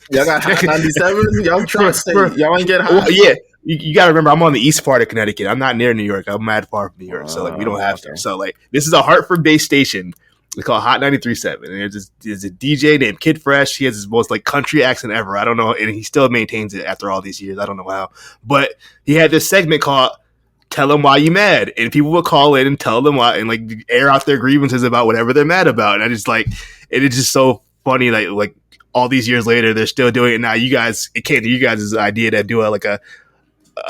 Y'all got Hot 97. Y'all trying to say y'all ain't get hot. Well, yeah, you got to remember, I'm on the east part of Connecticut. I'm not near New York. I'm mad far from New York, so like we don't have to. So like this is a Hartford-based station. We call it Hot 93.7, and there's a DJ named Kid Fresh. He has his most like country accent ever. I don't know, and he still maintains it after all these years. I don't know how, but he had this segment called "Tell Them Why You Mad," and people would call in and tell them why, and like air out their grievances about whatever they're mad about. And I just like, it's just so funny, like all these years later, they're still doing it now. You guys, it came to you guys' idea to do a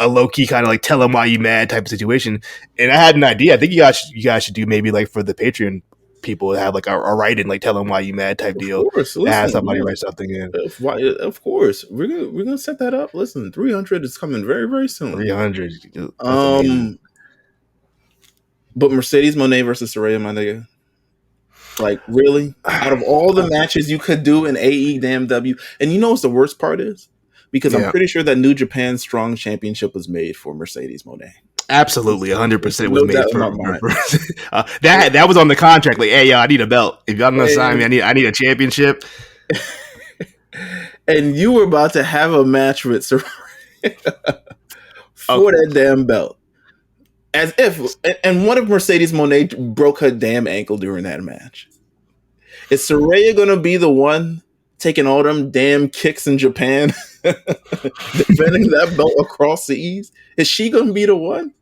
low key kind of like tell them why you mad type of situation. And I had an idea. I think you guys should do maybe like for the Patreon people to have like a write in like tell them why you mad type deal. Of course, listen, have somebody write something in. Of course, we're gonna set that up. Listen, 300 is coming very very soon. 300. But Mercedes Moné versus Saraya, my nigga. Like really, out of all the matches you could do in AEW, and you know what the worst part is? Because I'm pretty sure that New Japan Strong Championship was made for Mercedes Moné. Absolutely, 100% was made for that was on the contract. Like, hey, yo, I need a belt. If y'all gonna sign me, I need a championship. And you were about to have a match with Saraya for that damn belt. As if, and what if Mercedes Moné broke her damn ankle during that match? Is Saraya gonna be the one taking all them damn kicks in Japan, defending that belt across the seas? Is she gonna be the one?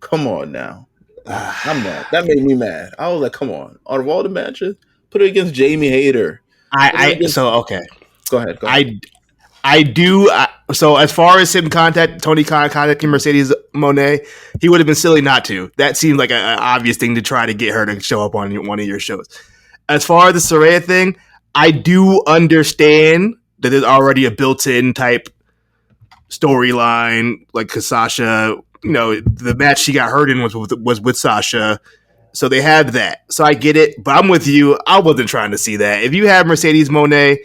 Come on now. I'm mad. That made me mad. I was like, come on. Out of all the matches, put it against Jamie Hayter. Okay. Go ahead. I do. So as far as him Tony Khan contacting Mercedes Moné, he would have been silly not to. That seemed like an obvious thing to try to get her to show up on one of your shows. As far as the Saraya thing, I do understand that there's already a built-in type storyline, like cause Sasha, the match she got hurt in was with Sasha. So they have that. So I get it, but I'm with you. I wasn't trying to see that. If you have Mercedes Moné,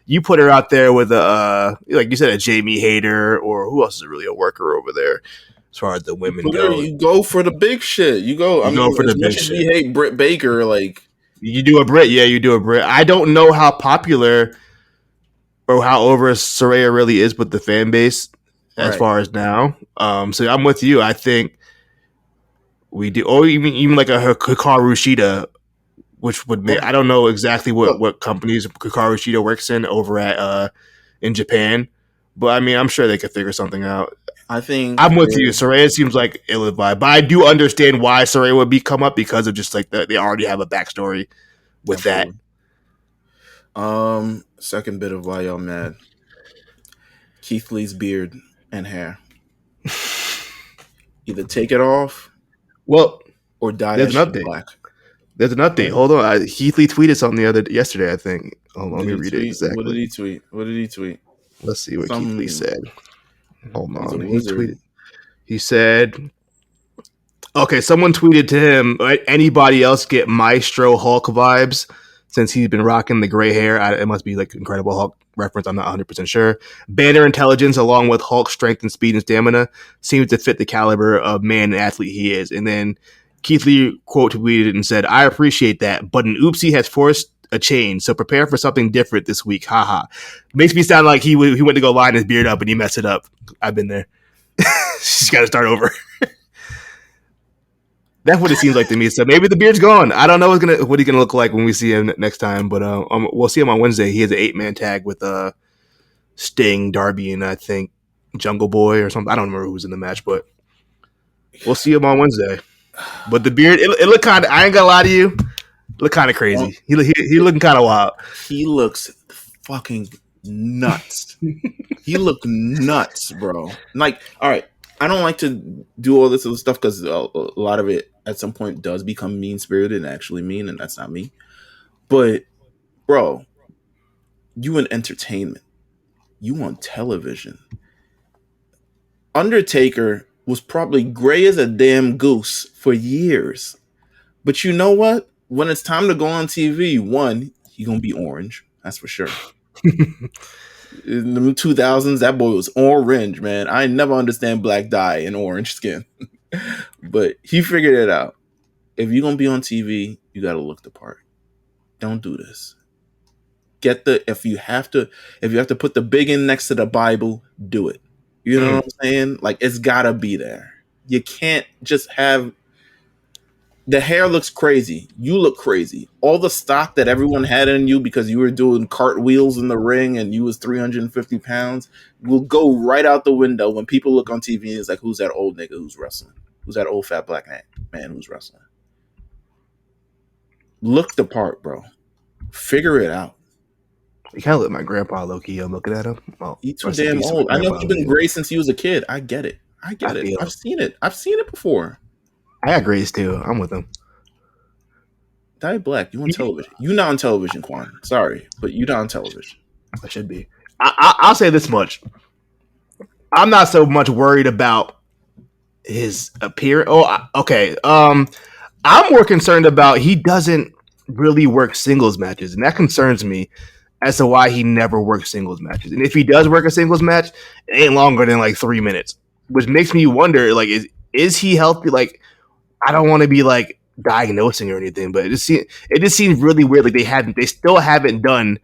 you put her out there with like you said, a Jamie Hayter, or who else is really a worker over there as far as the women go. You go for the big shit. You go for the big shit. You hate Britt Baker, like you do a Brit. Yeah, you do a Brit. I don't know how popular or how over Saraya really is with the fan base as far as now. So I'm with you. I think we do. Or even like a Hikaru Shida, which would make, I don't know exactly what companies Hikaru Shida works in over at in Japan, but I mean I'm sure they could figure something out. I think I'm with you. Saraya seems like ill-advised, but I do understand why Saraya would come up because of just like they already have a backstory with that. Second bit of why y'all mad. Keith Lee's beard and hair. Either take it off, or dye that shit black. There's an update. Hold on. Keith Lee tweeted something yesterday, I think. Hold on, let me read it exactly. What did he tweet? Let's see what Keith Lee said. Hold on. He tweeted. He said, okay, someone tweeted to him, anybody else get Maestro Hulk vibes since he's been rocking the gray hair? It must be like Incredible Hulk reference. I'm not 100% sure. Banner intelligence along with Hulk's strength and speed and stamina seems to fit the caliber of man and athlete he is. And then Keith Lee quote tweeted and said, I appreciate that, but an oopsie has forced a change, so prepare for something different this week. Haha. Makes me sound like he went to go line his beard up and he messed it up. I've been there. She's got to start over. That's what it seems like to me. So maybe the beard's gone. I don't know what he's gonna look like when we see him next time, but we'll see him on Wednesday. He has an 8-man tag with Sting, Darby, and I think Jungle Boy or something. I don't remember who's in the match, but we'll see him on Wednesday. But the beard, it looked kind of. I ain't gonna lie to you, look kind of crazy. He looking kind of wild. He looks fucking nuts. He looked nuts, bro. Like, all right, I don't like to do all this other stuff because a lot of it at some point does become mean spirited and actually mean, and that's not me. But, bro, you in entertainment, you on television. Undertaker was probably gray as a damn goose for years. But you know what? When it's time to go on TV, one, he gonna be orange. That's for sure. In the 2000s, that boy was orange, man. I never understand black dye and orange skin. But he figured it out. If you're gonna be on TV, you gotta look the part. Don't do this. If you have to put the big in next to the Bible, do it. You know what I'm saying? Like, it's gotta be there. You can't just have the hair looks crazy. You look crazy. All the stock that everyone had in you because you were doing cartwheels in the ring and you was 350 pounds will go right out the window when people look on TV and it's like, who's that old nigga who's wrestling? Who's that old fat black man who's wrestling? Look the part, bro. Figure it out. You kind of look my grandpa, low-key. I'm looking at him. Oh, He's too damn old. I know he's been gray since he was a kid. I get it. I've seen it. I've seen it before. I got grays too. I'm with him. Dye black. You on television. You not on television, Quan. Sorry, but you not on television. I should be. I'll say this much. I'm not so much worried about his appearance. Oh, okay. I'm more concerned about he doesn't really work singles matches, and that concerns me as to why he never works singles matches. And if he does work a singles match, it ain't longer than like 3 minutes, which makes me wonder, like, is he healthy? Like, I don't want to be like diagnosing or anything, but it just seems really weird. Like they still haven't done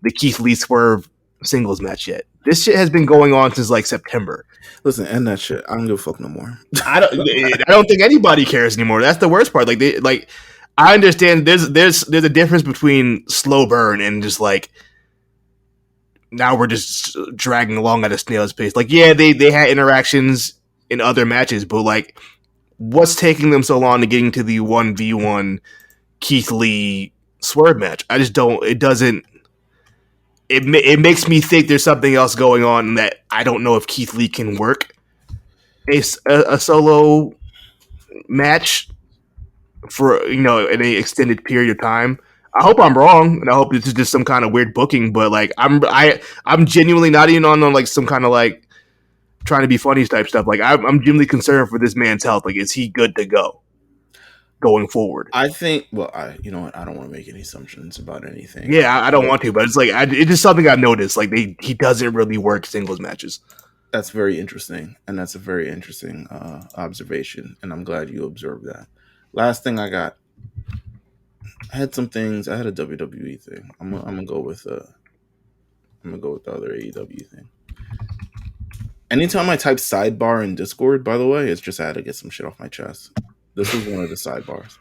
the Keith Lee Swerve singles match yet. This shit has been going on since like September. Listen, end that shit. I don't give a fuck no more. I don't think anybody cares anymore. That's the worst part. I understand there's a difference between slow burn and just like now we're just dragging along at a snail's pace. Like, yeah, they had interactions in other matches, but like, what's taking them so long to getting to the 1v1 Keith Lee Swerve match? I just don't. It doesn't. It makes me think there's something else going on that I don't know if Keith Lee can work a solo match for in an extended period of time. I hope I'm wrong, and I hope this is just some kind of weird booking. But like, I'm genuinely not even on like some kind of like trying to be funny type stuff. Like, I'm genuinely concerned for this man's health. Like, is he good to go going forward? I think. Well, you know what? I don't want to make any assumptions about anything. Yeah, I don't want to, but it's like it's just something I noticed. Like, he doesn't really work singles matches. That's very interesting, and that's a very interesting observation, and I'm glad you observed that. Last thing I got. I had some things. I had a WWE thing. I'm gonna go with the other AEW thing. Anytime I type sidebar in Discord, by the way, it's just I had to get some shit off my chest. This was one of the sidebars.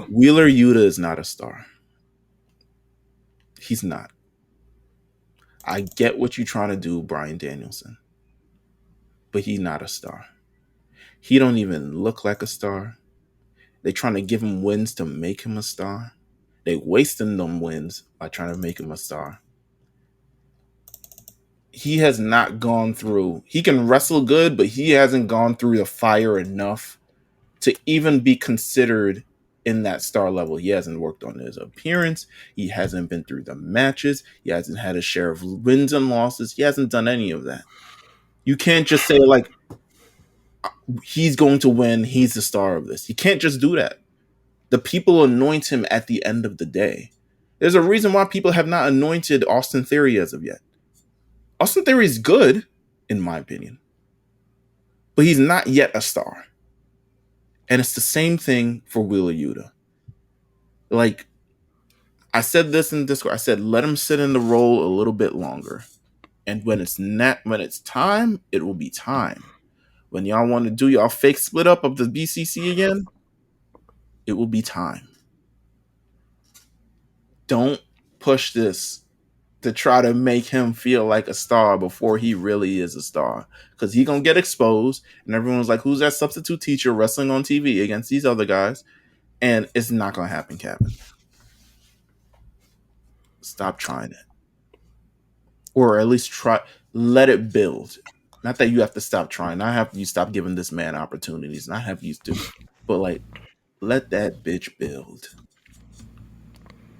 Wheeler Yuta is not a star. He's not. I get what you're trying to do, Bryan Danielson. But he's not a star. He don't even look like a star. They trying to give him wins to make him a star. They wasting them wins by trying to make him a star. He has not gone through. He can wrestle good, but he hasn't gone through the fire enough to even be considered in that star level. He hasn't worked on his appearance. He hasn't been through the matches. He hasn't had a share of wins and losses. He hasn't done any of that. You can't just say like, he's going to win. He's the star of this. You can't just do that. The people anoint him at the end of the day. There's a reason why people have not anointed Austin Theory as of yet. Austin Theory is good, in my opinion, but he's not yet a star. And it's the same thing for Wheeler Yuta. Like, I said this in Discord. I said, let him sit in the role a little bit longer. And when it's time, it will be time. When y'all want to do y'all fake split up of the BCC again, it will be time. Don't push this to try to make him feel like a star before he really is a star. Because he's going to get exposed, and everyone's like, who's that substitute teacher wrestling on TV against these other guys? And it's not going to happen, Kevin. Stop trying it. Or at least let it build. Not that you have to stop trying. Not have you stop giving this man opportunities. Not have you do. But like, let that bitch build.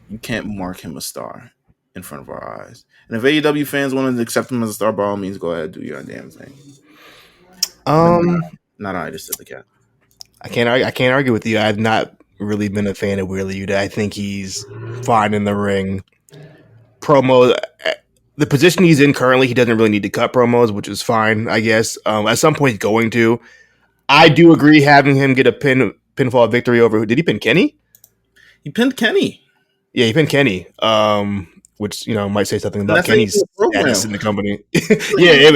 You can't mark him a star in front of our eyes. And if AEW fans want to accept him as a star, by all means, go ahead, do your damn thing. Not I, just said the cat. I can't argue with you. I've not really been a fan of Wheeler Yuta. I think he's fine in the ring. Promo, the position he's in currently, he doesn't really need to cut promos, which is fine, I guess. At some point, he's going to. I do agree having him get a pinfall victory over. Did he pin Kenny? He pinned Kenny. Yeah, he pinned Kenny. Which might say something about Kenny's status in the company. Yeah,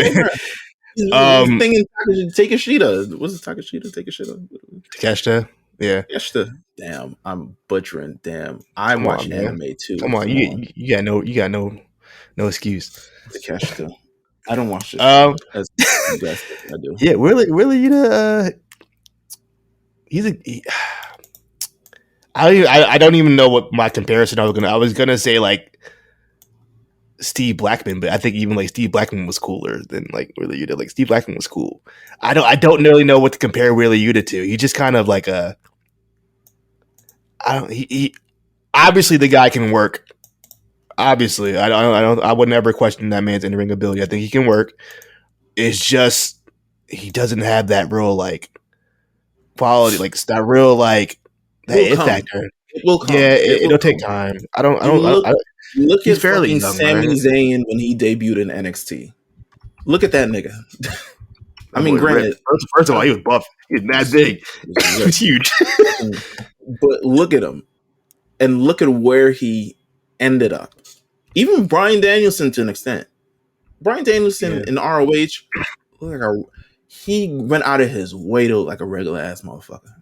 thing in Takeshita. What's it, Takeshita? Takeshita. Yeah. Takeshita. Damn, I'm butchering. Damn, I watch anime too. Come on, you got no excuse. Takeshita. I don't watch this as you guys think I do. Yeah, really, I don't even know what my comparison I was gonna say like Steve Blackman, but I think even like Steve Blackman was cooler than like Wheeler Yuta. Like Steve Blackman was cool. I don't really know what to compare Wheeler Yuta to. He just kind of like he obviously the guy can work. Obviously, I would never question that man's in-ring ability. I think he can work. It's just he doesn't have that real like quality, like that real like that it factor. It will come. Yeah, it'll take time. Look he's at fairly young, Sami Zayn when he debuted in NXT. Look at that nigga. I mean, granted, first of all, he was buff. He was mad big. He was huge. But look at him, and look at where he ended up. Even Bryan Danielson, to an extent. Bryan Danielson in ROH, he went out of his way to look like a regular ass motherfucker.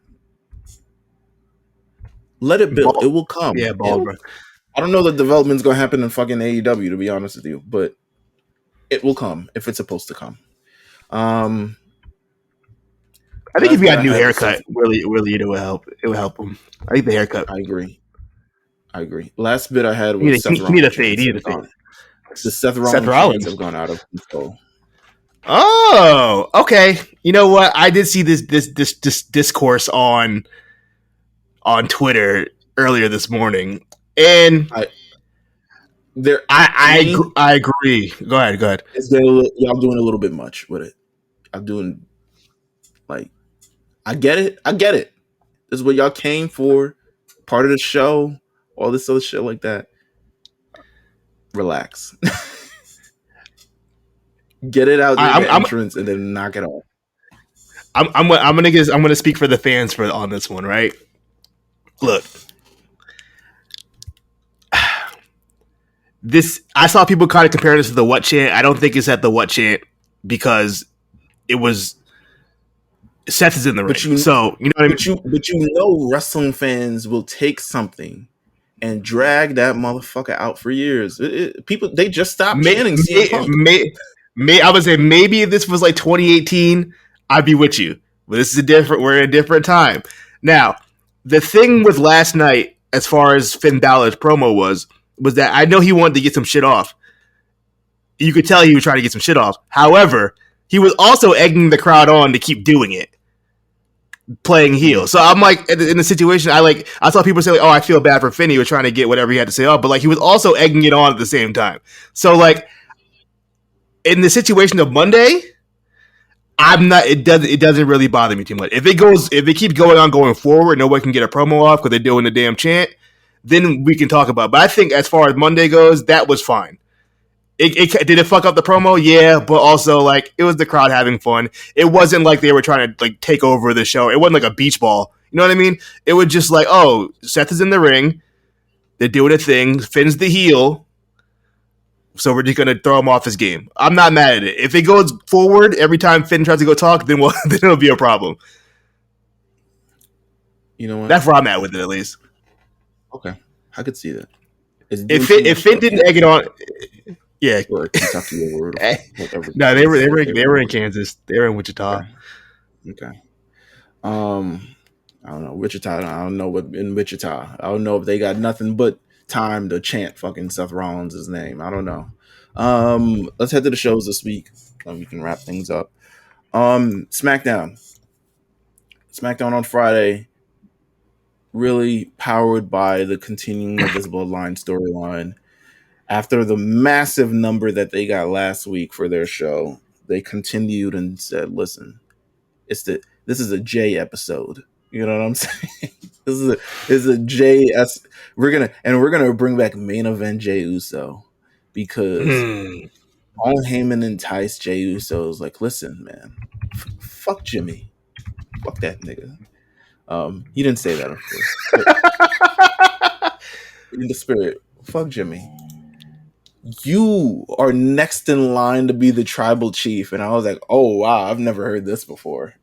Let it build. It will come. Yeah, ball. I don't know the development's going to happen in fucking AEW, to be honest with you, but it will come if it's supposed to come. I think if he got a new haircut, really, it would help. It would help him. I think the haircut. I agree. Last bit I had was Seth Rollins. He need a fade. The Seth Rollins have gone out of control. Oh, okay. You know what? I did see this discourse on Twitter earlier this morning, and I agree. Go ahead. Y'all doing a little bit much with it. I'm doing like I get it. This is what y'all came for. Part of the show. All this other shit like that. Relax. Get it out there, entrance, and then knock it off. I'm gonna speak for the fans on this one, right? Look, I saw people kind of comparing this to the What Chant. I don't think it's at the What Chant because it was Seth is in the ring. So you know what I mean. But you know, wrestling fans will take something and drag that motherfucker out for years. People they just stopped chanting CM Punk. I would say maybe if this was like 2018, I'd be with you. But this is we're in a different time. Now, the thing with last night, as far as Finn Balor's promo was that I know he wanted to get some shit off. You could tell he was trying to get some shit off. However, he was also egging the crowd on to keep doing it, playing heel. So I'm like, in the situation, I saw people say like, "Oh, I feel bad for Finn. He was trying to get whatever he had to say off," but like he was also egging it on at the same time. So like, in the situation of Monday, I'm not. It doesn't really bother me too much. If it keeps going forward, nobody can get a promo off because they're doing the damn chant. Then we can talk about it. But I think as far as Monday goes, that was fine. Did it fuck up the promo? Yeah, but also like it was the crowd having fun. It wasn't like they were trying to like take over the show. It wasn't like a beach ball. You know what I mean? It was just like, oh, Seth is in the ring. They're doing a thing. Finn's the heel. So we're just gonna throw him off his game. I'm not mad at it. If it goes forward every time Finn tries to go talk, then it'll be a problem. You know what? That's where I'm at with it, at least. Okay, I could see that. If Finn didn't egg it on, Yeah. or Kentucky or whatever. No, They they were in Kansas. They were in Wichita. Okay. I don't know Wichita. I don't know what in Wichita. I don't know if they got nothing but time to chant fucking Seth Rollins' name. I don't know. Let's head to the shows this week. We can wrap things up. SmackDown on Friday, really powered by the continuing of this Bloodline storyline. After the massive number that they got last week for their show, they continued and said, "Listen, this is a J episode. You know what I'm saying? This is a JS. We're gonna bring back main event Jey Uso because Paul Heyman enticed Jey Uso. Was like, listen, man, fuck Jimmy, fuck that nigga. He didn't say that, of course, but in the spirit, fuck Jimmy. You are next in line to be the tribal chief. And I was like, oh wow, I've never heard this before.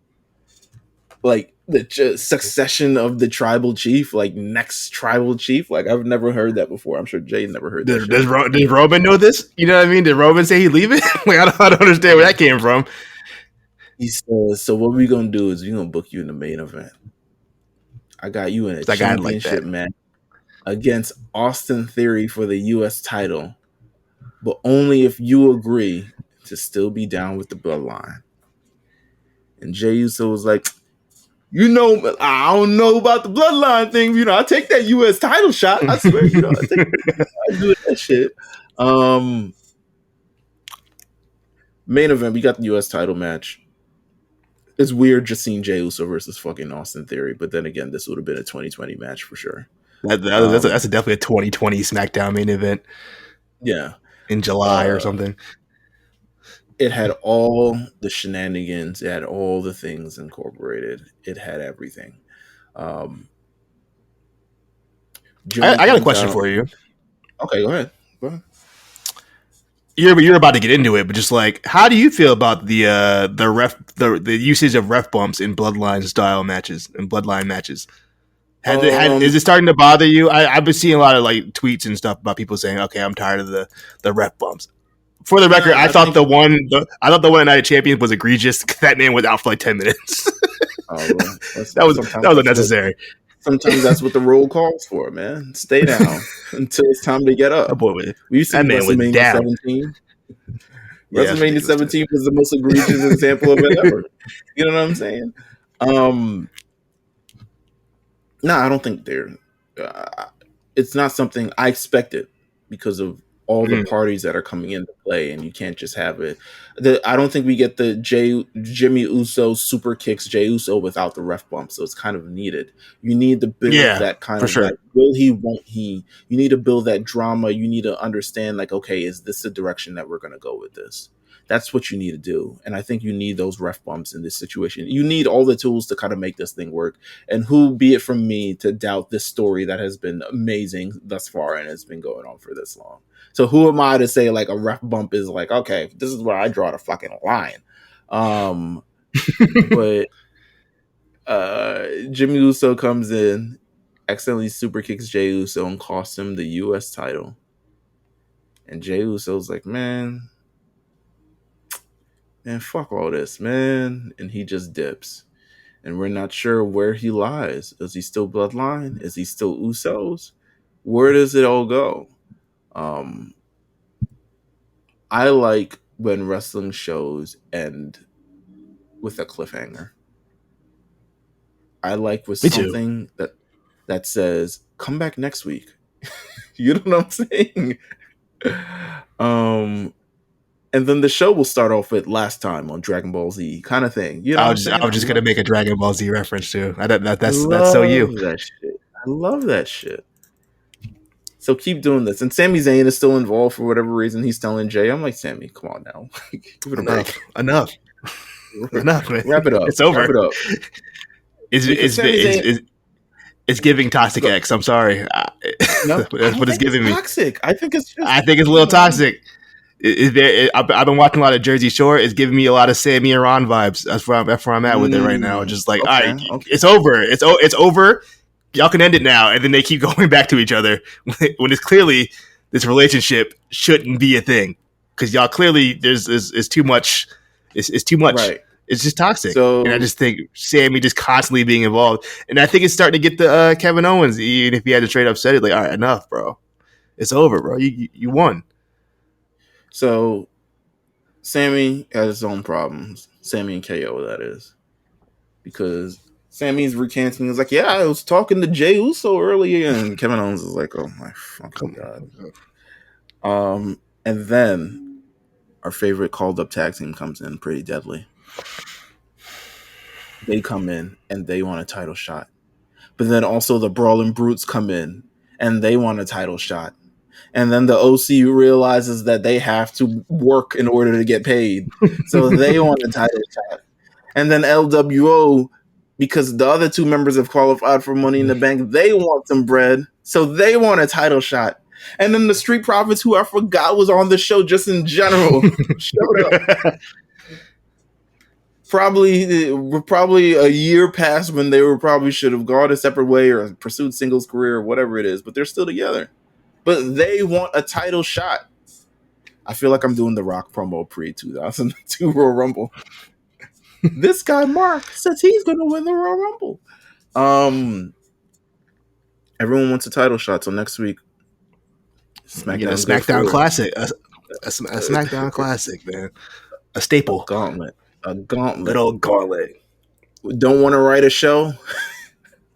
Like the succession of the tribal chief, like next tribal chief. Like I've never heard that before. I'm sure Jay never heard that. Does Roman know this? You know what I mean? Did Roman say he'd leave it? Like I don't understand where that came from. He says, so what we're gonna do is we're gonna book you in the main event. I got you in a championship match against Austin Theory for the US title, but only if you agree to still be down with the bloodline. And Jey Uso was like, you know, I don't know about the bloodline thing. You know, I take that US title shot. I swear, you know, I do that shit. Main event, we got the US title match. It's weird just seeing Jey Uso versus fucking Austin Theory, but then again, this would have been a 2020 match for sure. That's definitely a 2020 SmackDown main event. Yeah. In July or something. It had all the shenanigans. It had all the things incorporated. It had everything. I got a question for you. Okay, go ahead. You're about to get into it, but just like, how do you feel about the usage of ref bumps in Bloodline style matches and Bloodline matches? Is it starting to bother you? I've been seeing a lot of like tweets and stuff about people saying, "Okay, I'm tired of the ref bumps." For the record, I thought the one at Night of Champions was egregious. That man was out for like 10 minutes. That was unnecessary. Sometimes that's what the role calls for, man. Stay down until it's time to get up. Oh, boy, that man was down. 17. WrestleMania 17 was the most egregious example of it ever. You know what I'm saying? No, I don't think they're. It's not something I expected because of all the parties that are coming into play, and you can't just have it. I don't think we get the Jimmy Uso super kicks Jey Uso without the ref bump, so it's kind of needed. You need to build that kind of sure. like, will he, won't he? You need to build that drama. You need to understand, like, okay, is this the direction that we're going to go with this? That's what you need to do. And I think you need those ref bumps in this situation. You need all the tools to kind of make this thing work. And who be it from me to doubt this story that has been amazing thus far and has been going on for this long. So who am I to say like a ref bump is like, okay, this is where I draw the fucking line. But Jimmy Uso comes in, accidentally super kicks Jey Uso and costs him the US title. And Jey Uso's like, man, fuck all this, man. And he just dips. And we're not sure where he lies. Is he still Bloodline? Is he still Usos? Where does it all go? I like when wrestling shows end with a cliffhanger. I like with something that says, come back next week. You know what I'm saying? And then the show will start off with last time on Dragon Ball Z kind of thing. You know, I was just gonna make a Dragon Ball Z reference too. That's so you. That shit. I love that shit. So keep doing this. And Sami Zayn is still involved for whatever reason. He's telling Jay, I'm like, Sami, come on now. Give it a break. Enough, man. Wrap it up. It's over. Wrap it up. It's giving Toxic X. I'm sorry. No, that's what it's giving me. Toxic. I think it's a little toxic. I've been watching a lot of Jersey Shore. It's giving me a lot of Sammy and Ron vibes. That's where I'm at with it right now. Just like, all right, it's over. It's over. Y'all can end it now. And then they keep going back to each other when it's clearly this relationship shouldn't be a thing. because y'all clearly is too much. It's too much. Right. It's just toxic, and I So just think Sammy just constantly being involved, and I think it's starting to get the Kevin Owens. Even if he had to straight up said it, like, all right, enough, bro. It's over, bro. You won. so Sammy has his own problems. Sammy and KO, that is, because Sammy's recanting. He's like, "Yeah, I was talking to Jey Uso earlier," and Kevin Owens is like, "Oh my fucking god." And then our favorite called up tag team comes in, Pretty Deadly. They come in and they want a title shot, but then also the Brawling Brutes come in and they want a title shot. And then the OC realizes that they have to work in order to get paid, so they want a title shot. And then LWO, because the other two members have qualified for Money in the Bank, they want some bread, so they want a title shot. And then the Street Profits, who I forgot was on the show just in general, showed up. Probably a year past when they were probably should have gone a separate way or pursued singles career or whatever it is, but they're still together. But they want a title shot. I feel like I'm doing the Rock promo pre-2002 Royal Rumble. This guy Mark says he's going to win the Royal Rumble. Everyone wants a title shot. So next week, SmackDown Classic, a SmackDown Classic, man, a staple, a gauntlet, good old gauntlet. Don't want to write a show?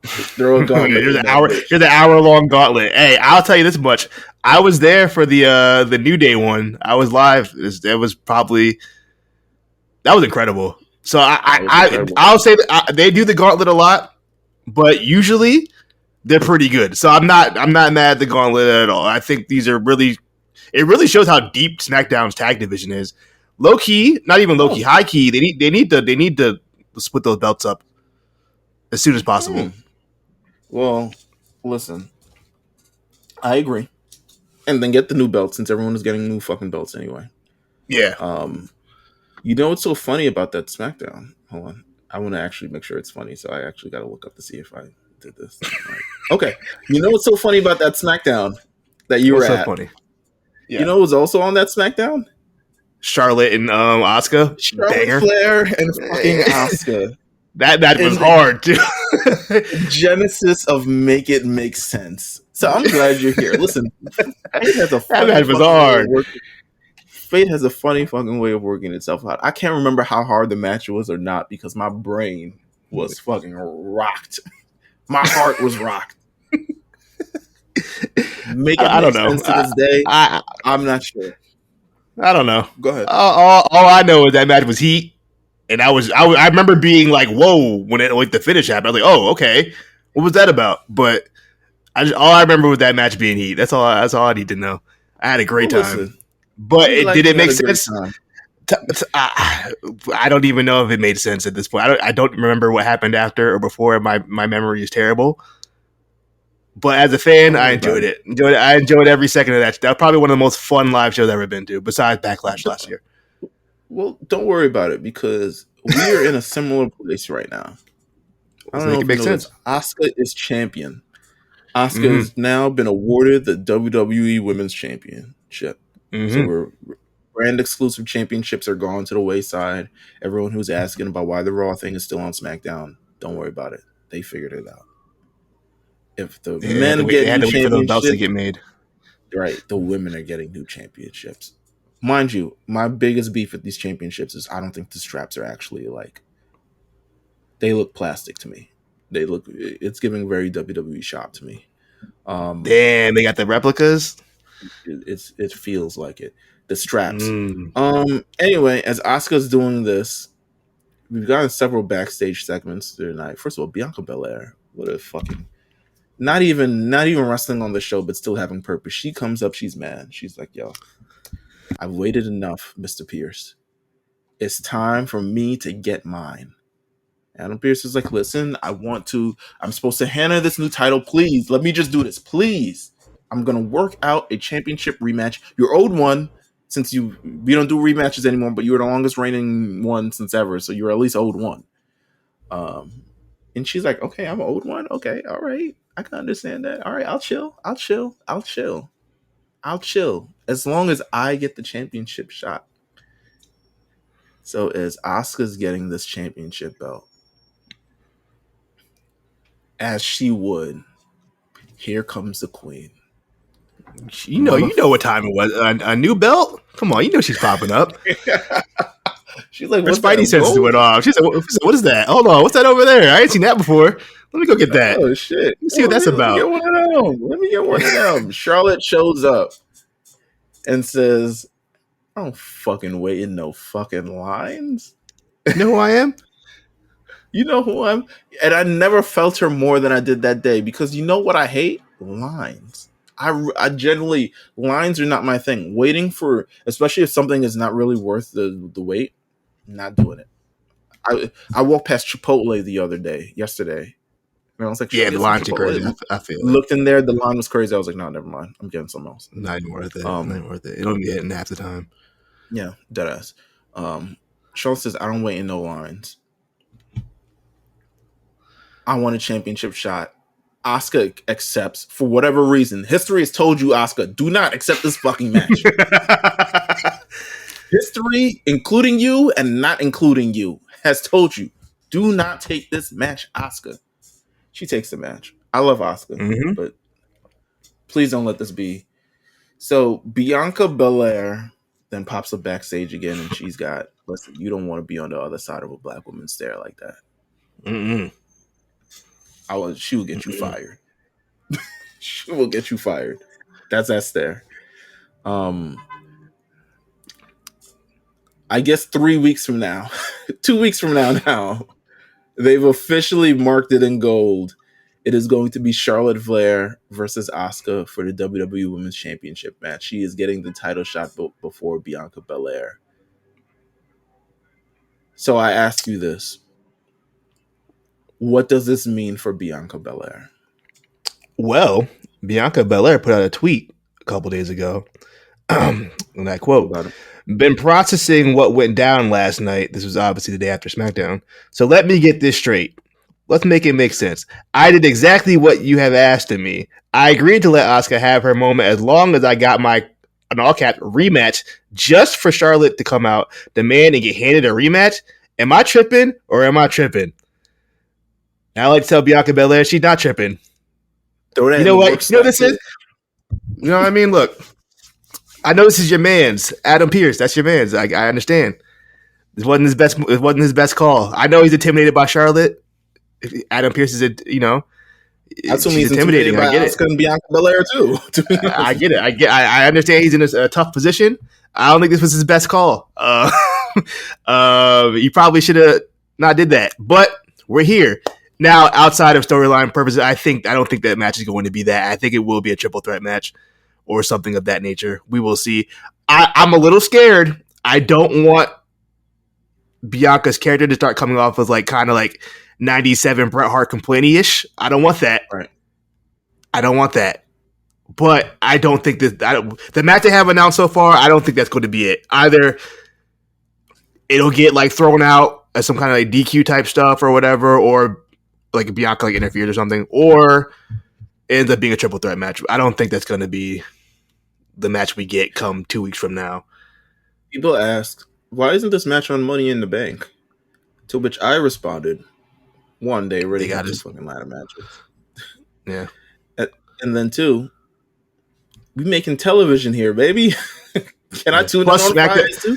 Throw a gauntlet. Here's an hour-long gauntlet. Hey, I'll tell you this much. I was there for the New Day one. I was live. That was incredible. So I'll say that they do the gauntlet a lot, but usually they're pretty good. So I'm not mad at the gauntlet at all. I think these are really. It really shows how deep SmackDown's tag division is. Low key, not even low key, high key. They need to split those belts up as soon as possible. Well, listen, I agree. And then get the new belt since everyone is getting new fucking belts anyway. Yeah. You know what's so funny about that SmackDown? Hold on. I want to actually make sure it's funny, so I actually got to look up to see if I did this. Right. Okay. You know what's so funny about that SmackDown that you were at? So funny? Yeah. You know who was also on that SmackDown? Charlotte and Asuka. Charlotte Flair and fucking Asuka. That was hard, too. Genesis of make it make sense. So I'm glad you're here. Listen, Fate has a Fate has a funny fucking way of working itself out. I can't remember how hard the match was or not because my brain was fucking rocked. My heart was rocked. Make it make sense to this day. I'm not sure. I don't know. Go ahead. All I know is that match was heat. And I remember being like, "Whoa!" when the finish happened. I was like, "Oh, okay, what was that about?" But all I remember was that match being heat. That's all I need to know. I had a great time, but did it make sense? I don't even know if it made sense at this point. I don't remember what happened after or before. My memory is terrible. But as a fan, I enjoyed it. I enjoyed every second of that. That was probably one of the most fun live shows I've ever been to, besides Backlash last year. Well, don't worry about it because we are in a similar place right now. I don't know if it makes sense. Asuka is champion. Asuka has now been awarded the WWE Women's Championship. So brand exclusive championships are gone to the wayside. Everyone who's asking about why the Raw thing is still on SmackDown, don't worry about it. They figured it out. If the men get new championships, to get made. Right, the women are getting new championships. Mind you, my biggest beef with these championships is I don't think the straps are actually they look plastic to me. It's giving very WWE shop to me. Damn, they got the replicas. It feels like it. The straps. Anyway, as Asuka's doing this, we've gotten several backstage segments tonight. First of all, Bianca Belair, what a fucking not even wrestling on the show, but still having purpose. She comes up, she's mad. She's like, "Yo, I've waited enough, Mr. Pierce. It's time for me to get mine." Adam Pierce is like, "Listen, I'm supposed to hand her this new title. Please, let me just do this. Please. I'm going to work out a championship rematch. Your old one, since we don't do rematches anymore, but you were the longest reigning one since ever, so you're at least old one." And she's like, "Okay, I'm an old one. Okay, all right. I can understand that. All right, I'll chill. I'll chill as long as I get the championship shot. So as Asuka's getting this championship belt, as she would, here comes the queen. You know what time it was. A new belt? Come on, you know she's popping up. She's like, Her "What's Spidey that? senses Gold? went off. She said, "What is that? Hold on, what's that over there? I ain't seen that before. Let me go get that. Oh shit! Let me see what that's Let me about." get one of them. Let me get one of them. Charlotte shows up and says, "I don't fucking wait in no fucking lines." You know who I am? You know who I'm, and I never felt her more than I did that day because you know what I hate? Lines. I generally lines are not my thing. Waiting for, especially if something is not really worth the wait, not doing it. I walked past Chipotle yesterday, and I was like, "Should I Yeah, the get some line's too crazy. Chipotle?" I feel it. Looked in there, the line was crazy. I was like, "No, never mind. I'm getting something else." Not even worth it. Not even worth it. It don't be hitting half the time. Yeah, deadass. Charlotte says, "I don't wait in no lines. I want a championship shot." Asuka accepts for whatever reason. History has told you, Asuka, do not accept this fucking match. History, including you and not including you, has told you, do not take this match, Asuka. She takes the match. I love Asuka, but please don't let this be. So Bianca Belair then pops up backstage again, and she's got, listen, you don't want to be on the other side of a black woman's stare like that. She will get you fired. She will get you fired. That's that stare. I guess 3 weeks from now, 2 weeks from now, they've officially marked it in gold. It is going to be Charlotte Flair versus Asuka for the WWE Women's Championship match. She is getting the title shot before Bianca Belair. So I ask you this. What does this mean for Bianca Belair? Well, Bianca Belair put out a tweet a couple days ago. And I quote, "Been processing what went down last night." This was obviously the day after SmackDown. "So let me get this straight. Let's make it make sense. I did exactly what you have asked of me. I agreed to let Asuka have her moment as long as I got my, an all cap, rematch just for Charlotte to come out, demand, and get handed a rematch. Am I tripping or am I tripping?" Now I like to tell Bianca Belair she's not tripping. You know what? You know what this is? You know what I mean? Look, I know this is your man's Adam Pearce. That's your man's. I understand. This wasn't his best. It wasn't his best call. I know he's intimidated by Charlotte. Adam Pearce is, That's when he's intimidated by Asuka and Bianca Belair too. I get it. I understand he's in a tough position. I don't think this was his best call. He probably should have not did that. But we're here. Now, outside of storyline purposes, I don't think that match is going to be that. I think it will be a triple threat match or something of that nature. We will see. I'm a little scared. I don't want Bianca's character to start coming off as kind of 97 Bret Hart complainy-ish. I don't want that. Right. I don't want that. But I don't think the match they have announced so far, I don't think that's going to be it. Either it'll get thrown out as some kind of DQ type stuff or whatever, or Bianca interferes or something, or it ends up being a triple threat match. I don't think that's going to be the match we get come 2 weeks from now. People ask, why isn't this match on Money in the Bank? To which I responded, one, they already got this fucking ladder matches. Yeah. And then two, we making television here, baby. Can I tune in on Fridays too?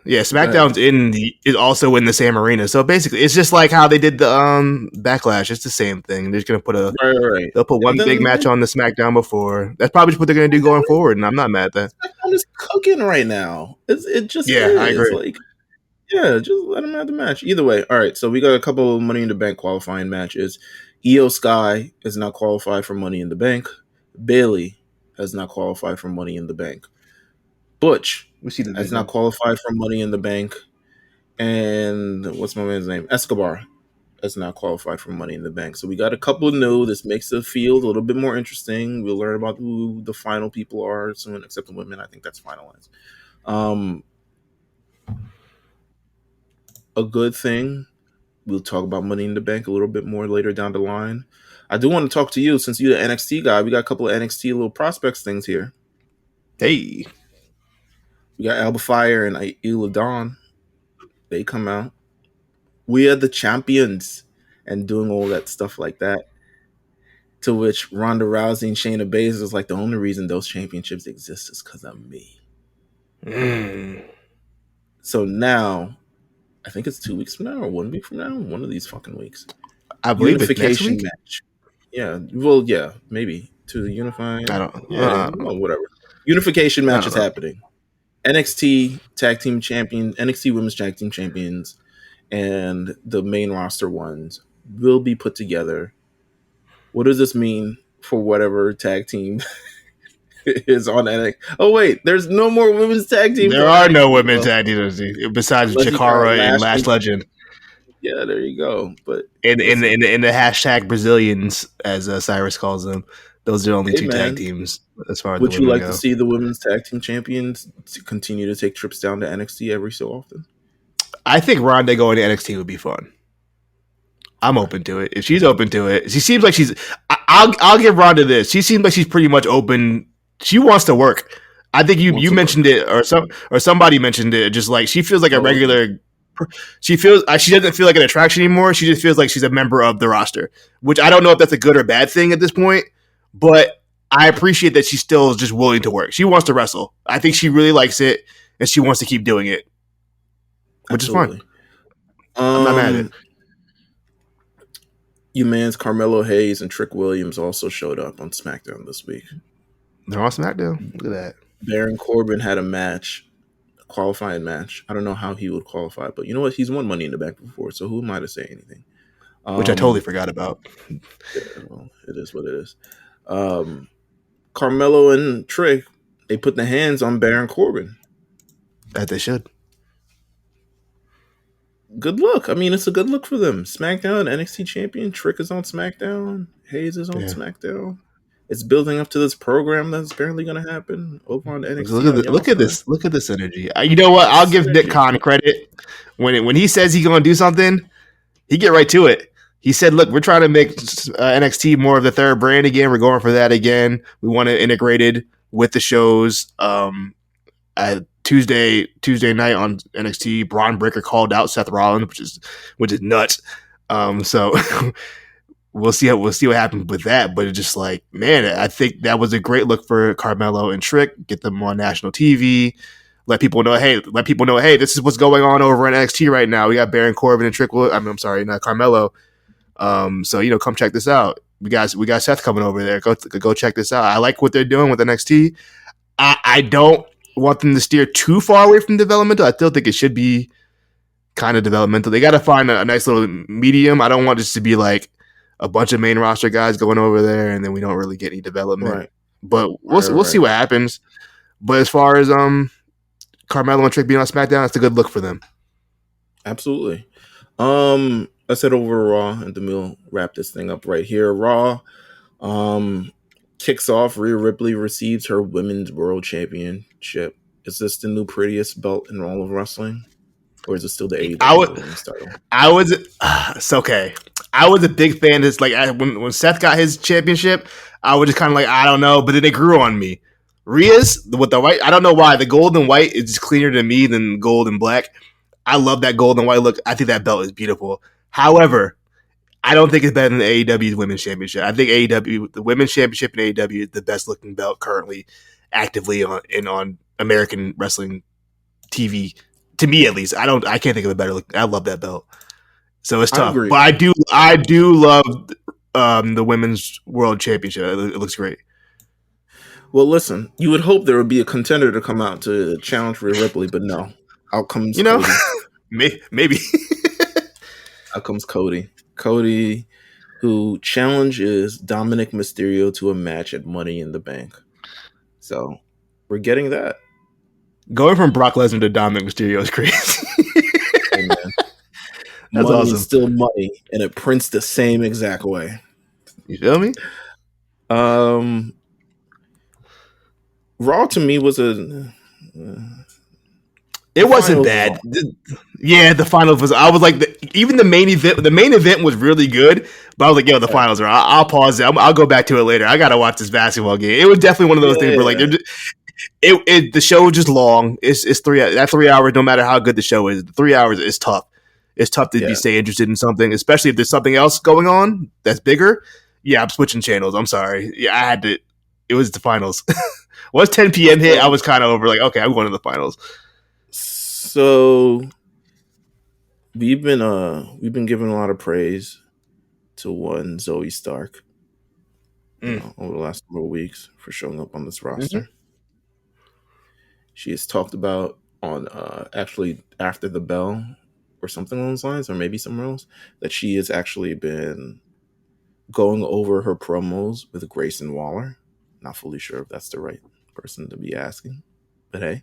Yeah, SmackDown's is also in the same arena. So basically, it's just like how they did the Backlash. It's the same thing. They're just gonna put right. They'll put one big match on the SmackDown before. That's probably just what they're gonna do going forward, and I'm not mad at that. SmackDown is cooking right now. It just I agree. Just let them have the match. Either way, all right. So we got a couple of Money in the Bank qualifying matches. Io Sky is not qualified for Money in the Bank. Bailey has not qualified for Money in the Bank. Butch has not qualified for Money in the Bank. And what's my man's name? Escobar has not qualified for Money in the Bank. So we got a couple new. This makes the field a little bit more interesting. We'll learn about who the final people are soon, except the women. I think that's finalized. A good thing. We'll talk about Money in the Bank a little bit more later down the line. I do want to talk to you since you're the NXT guy. We got a couple of NXT little prospects things here. Hey, We got Alba Fire and Isla Dawn. They come out. We are the champions and doing all that stuff like that. To which Ronda Rousey and Shayna Baszler is like, the only reason those championships exist is because of me. So now, I think it's 2 weeks from now or 1 week from now, one of these fucking weeks. I believe it's next Unification week. match. Yeah, well, yeah, maybe to the unify. I don't. Yeah, well, whatever. Unification match is happening. NXT Tag Team Champion, NXT Women's Tag Team Champions, and the main roster ones will be put together. What does this mean for whatever tag team is on NXT? Oh wait, there's no more women's tag teams. There are no women's tag teams besides Chikara and Lash Legend. Yeah, there you go. But in the hashtag Brazilians, as Cyrus calls them, those are only two tag teams as far as. Would you like to see the women's tag team champions to continue to take trips down to NXT every so often? I think Ronda going to NXT would be fun. I'm open to it. If she's open to it, she seems like she's. I'll give Ronda this. She seems like she's pretty much open. She wants to work. I think you mentioned it, or somebody mentioned it. Just like she feels like a regular. She doesn't feel like an attraction anymore. She just feels like she's a member of the roster, which I don't know if that's a good or bad thing at this point. But I appreciate that she still is just willing to work. She wants to wrestle. I think she really likes it, and she wants to keep doing it, which is fun. I'm not mad at it. You man's Carmelo Hayes and Trick Williams also showed up on SmackDown this week. They're on SmackDown? Look at that. Baron Corbin had a match, a qualifying match. I don't know how he would qualify, but you know what? He's won Money in the Bank before, so who am I to say anything? Which I totally forgot about. Yeah, well, it is what it is. Carmelo and Trick, they put their hands on Baron Corbin. As they should. Good look. I mean, it's a good look for them. SmackDown, NXT champion. Trick is on SmackDown. Hayes is on SmackDown. It's building up to this program that's apparently going to happen over on NXT. Look at this. Look at this energy. You know what? I'll give Nick Khan credit. When he says he's going to do something, he get right to it. He said, look, we're trying to make NXT more of the third brand again. We're going for that again. We want it integrated with the shows. Tuesday night on NXT, Braun Breaker called out Seth Rollins, which is nuts. So we'll see what happens with that. But it's just like, man, I think that was a great look for Carmelo and Trick. Get them on national TV. Let people know, hey, this is what's going on over at NXT right now. We got Baron Corbin and Trick. I'm sorry, not Carmelo. So come check this out. We got Seth coming over there. Go check this out. I like what they're doing with NXT. I don't want them to steer too far away from developmental. I still think it should be kind of developmental. They got to find a nice little medium. I don't want this to be like a bunch of main roster guys going over there and then we don't really get any development. Right. But we'll see what happens. But as far as Carmelo and Trick being on SmackDown, it's a good look for them. Absolutely. Let's head over to Raw and then we'll wrap this thing up right here. Raw kicks off. Rhea Ripley receives her Women's World Championship. Is this the new prettiest belt in all of wrestling? Or is it still the AEW Women's title? It's okay. I was a big fan of this. Like when Seth got his championship, I was just kind of like, I don't know. But then it grew on me. Rhea's with the white, I don't know why. The gold and white is just cleaner to me than gold and black. I love that gold and white look. I think that belt is beautiful. However, I don't think it's better than the AEW's Women's Championship. I think the Women's Championship in AEW is the best looking belt currently actively on American wrestling TV. To me, at least, I can't think of a better look. I love that belt. So it's tough, but I do love the Women's World Championship. It looks great. Well, listen, you would hope there would be a contender to come out to challenge Rhea Ripley, but no. Out comes Cody. Maybe. Out comes Cody. Cody, who challenges Dominic Mysterio to a match at Money in the Bank. So we're getting that. Going from Brock Lesnar to Dominic Mysterio is crazy. Hey, man. That's money awesome. Is still money, and it prints the same exact way. You feel me? Raw to me was it wasn't bad. The finals was. I was like, even the main event. The main event was really good, but I was like, the finals are. I'll pause it. I'll go back to it later. I gotta watch this basketball game. It was definitely one of those things where like The show is just long. It's 3 hours. No matter how good the show is, 3 hours is tough. It's tough to stay interested in something, especially if there's something else going on that's bigger. Yeah, I'm switching channels. I'm sorry. Yeah, I had to. It was the finals. Once 10 p.m. hit, I was kind of over. Like, okay, I'm going to the finals. So we've been giving a lot of praise to one Zoey Stark over the last couple of weeks for showing up on this roster. Mm-hmm. She is talked about on actually After the Bell or something along those lines, or maybe somewhere else, that she has actually been going over her promos with Grayson Waller. Not fully sure if that's the right person to be asking, but hey,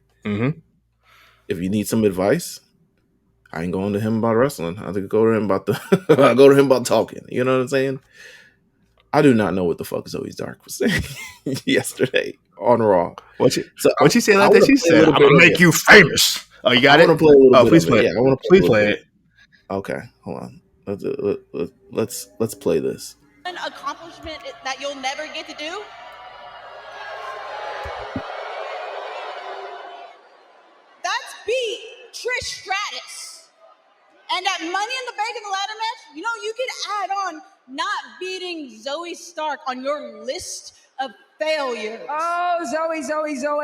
if you need some advice, I ain't going to him about wrestling. I think go to him about I go to him about talking. You know what I'm saying? I do not know what the fuck Zoey Stark was saying yesterday on Raw. What'd she say like that? She said, "I'm gonna make you famous." Oh, you got it. I want to play a little bit. Please play it. Yeah, I want to please play it. Okay, hold on. Let's play this. An accomplishment that you'll never get to do. That's beat Trish Stratus. And at Money in the Bank in the ladder match, you could add on not beating Zoey Stark on your list of failures. Oh, Zoey,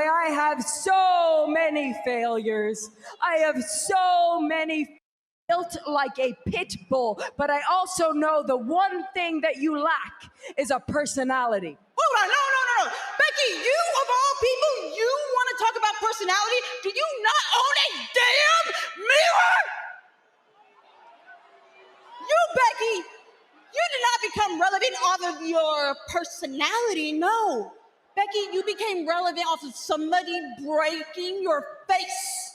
I have so many failures. I have so many built like a pit bull, but I also know the one thing that you lack is a personality. Hold on, no. Becky, you of all people, you want to talk about personality? Do you not own a damn mirror? You, Becky, you did not become relevant off of your personality, no. Becky, you became relevant off of somebody breaking your face.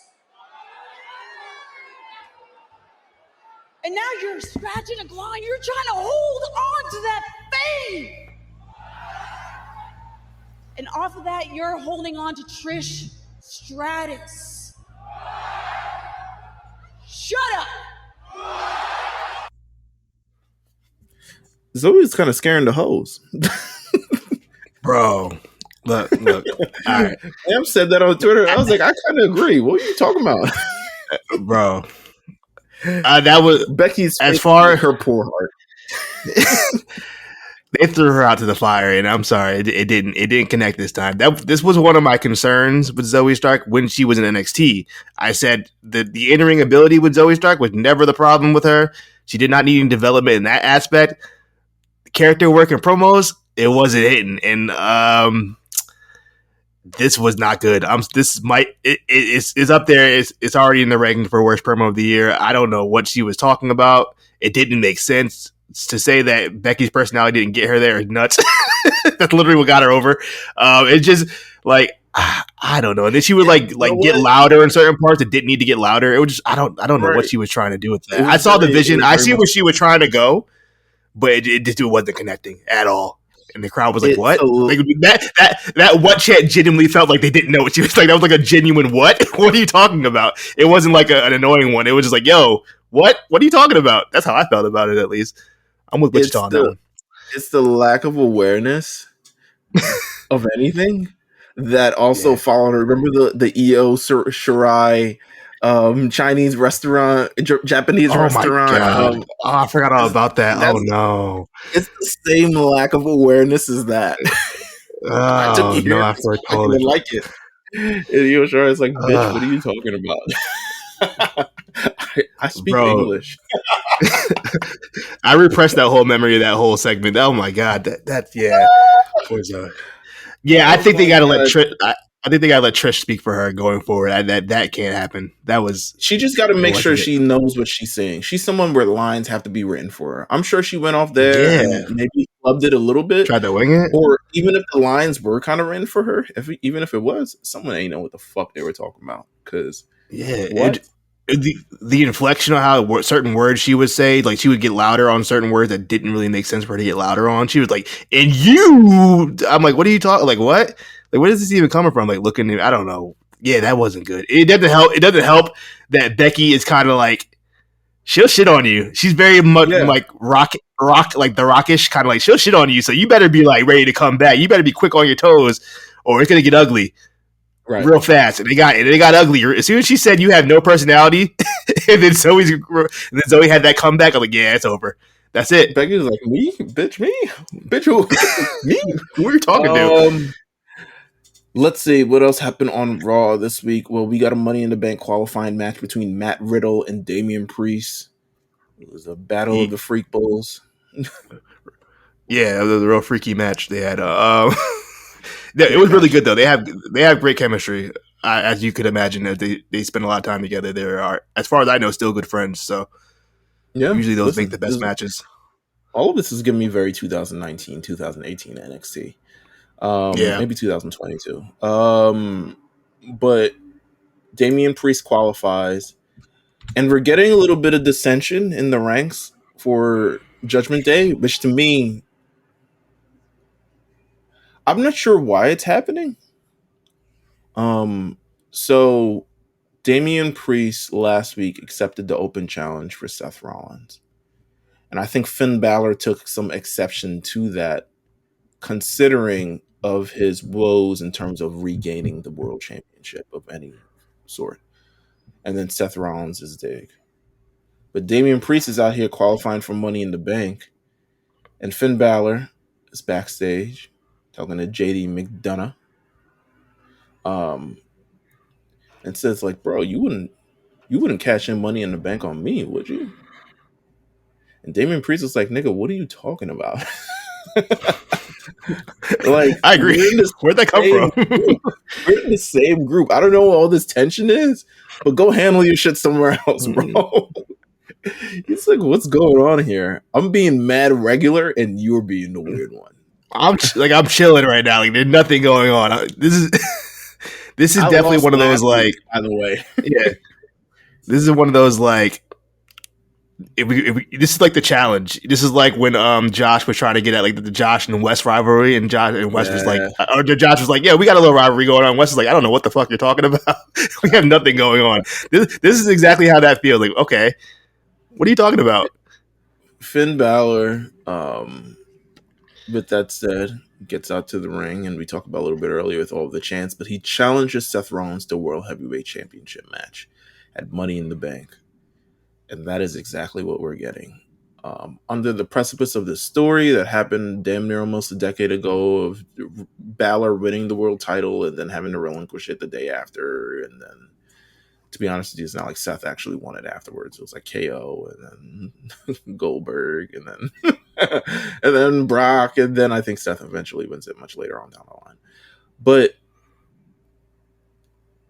And now you're scratching and clawing. You're trying to hold on to that fame. And off of that, you're holding on to Trish Stratus. Shut up. Zoe's kind of scaring the hoes. Bro, look. All right. Sam said that on Twitter. I was like, I kind of agree. What are you talking about? Bro. That was Becky's as far as her poor heart. They threw her out to the fire, and I'm sorry, it didn't connect this time. This was one of my concerns with Zoey Stark when she was in NXT. I said the in-ring ability with Zoey Stark was never the problem with her. She did not need any development in that aspect. Character work and promos, it wasn't hitting, and this was not good. It's up there. It's already in the ranking for worst promo of the year. I don't know what she was talking about. It didn't make sense. To say that Becky's personality didn't get her there is nuts. That's literally what got her over. It's just like I don't know. And then she would like get louder in certain parts that didn't need to get louder. It was just I don't know what she was trying to do with that. I saw the vision. I see where she was trying to go, but it just wasn't connecting at all. And the crowd was like, "What?" That what chant genuinely felt like they didn't know what she was like. That was like a genuine what? What are you talking about? It wasn't like an annoying one. It was just like, "Yo, what? What are you talking about?" That's how I felt about it, at least. I'm with Wichita on that one. It's the lack of awareness of anything that also followed. Remember the EO Shirai Chinese restaurant, Japanese restaurant. My God. I forgot all about that. Oh no. It's the same lack of awareness as that. I took years I totally like it. And EO Shirai is like, bitch, what are you talking about? I speak English. I repressed that whole memory of that whole segment. Oh my God. Yeah, I think they gotta let Trish. I think they gotta let Trish speak for her going forward. That can't happen. She just got to make sure she knows what she's saying. She's someone where lines have to be written for her. I'm sure she went off there and maybe flubbed it a little bit, tried to wing it, or even if the lines were kind of written for her, even if it was, someone ain't know what the fuck they were talking about. Because the inflection on how certain words she would say, like she would get louder on certain words that didn't really make sense for her to get louder on. She was like, "And you," I'm like, "What are you talking? Like what? Like where is this even coming from?" Like looking at, I don't know. Yeah, that wasn't good. It doesn't help. It doesn't help that Becky is kind of like she'll shit on you. She's very much like rock, like the Rockish kind of like she'll shit on you. So you better be like ready to come back. You better be quick on your toes, or it's gonna get ugly. Right. real fast, and they got uglier as soon as she said you have no personality, and then Zoe had that comeback. I'm like, yeah, it's over. That's it. Becky was like, me, bitch, who, me? Who are you talking to? Let's see what else happened on Raw this week. Well, we got a Money in the Bank qualifying match between Matt Riddle and Damian Priest. It was a battle of the Freak Bulls. Yeah, it was a real freaky match they had. It was really good though. They have great chemistry, as you could imagine. They spend a lot of time together. They are, as far as I know, still good friends. So Yeah, usually those make the best matches. All of this is giving me very 2019, 2018 NXT. Yeah. Maybe 2022. But Damian Priest qualifies, and we're getting a little bit of dissension in the ranks for Judgment Day, which to me, I'm not sure why it's happening. So Damian Priest last week accepted the open challenge for Seth Rollins. And I think Finn Balor took some exception to that, considering of his woes in terms of regaining the world championship of any sort. And then Seth Rollins is dig. But Damian Priest is out here qualifying for Money in the Bank. And Finn Balor is backstage talking to JD McDonough. And says, like, bro, you wouldn't cash in Money in the Bank on me, would you? And Damian Priest was like, nigga, what are you talking about? Like, I agree. Where'd that come from? We're in the same group. I don't know what all this tension is, but go handle your shit somewhere else, bro. He's like, what's going on here? I'm being mad regular, and you're being the weird one. I'm chilling right now. Like, there's nothing going on. This is definitely one of those, like, by the way. Yeah. This is one of those, like, this is like the challenge. This is like when Josh was trying to get at like the Josh and Wes rivalry, and Wes was like, or Josh was like, yeah, we got a little rivalry going on. Wes is like, I don't know what the fuck you're talking about. We have nothing going on. This is exactly how that feels. Like, okay, what are you talking about? Finn Balor, with that said, gets out to the ring, and we talked about a little bit earlier with all of the chants, but he challenges Seth Rollins to World Heavyweight Championship match at Money in the Bank. And that is exactly what we're getting. Under the precipice of this story that happened damn near almost a decade ago of Balor winning the world title and then having to relinquish it the day after. And then, to be honest with you, it's not like Seth actually won it afterwards. It was like KO and then Goldberg and then and then Brock. And then I think Seth eventually wins it much later on down the line. But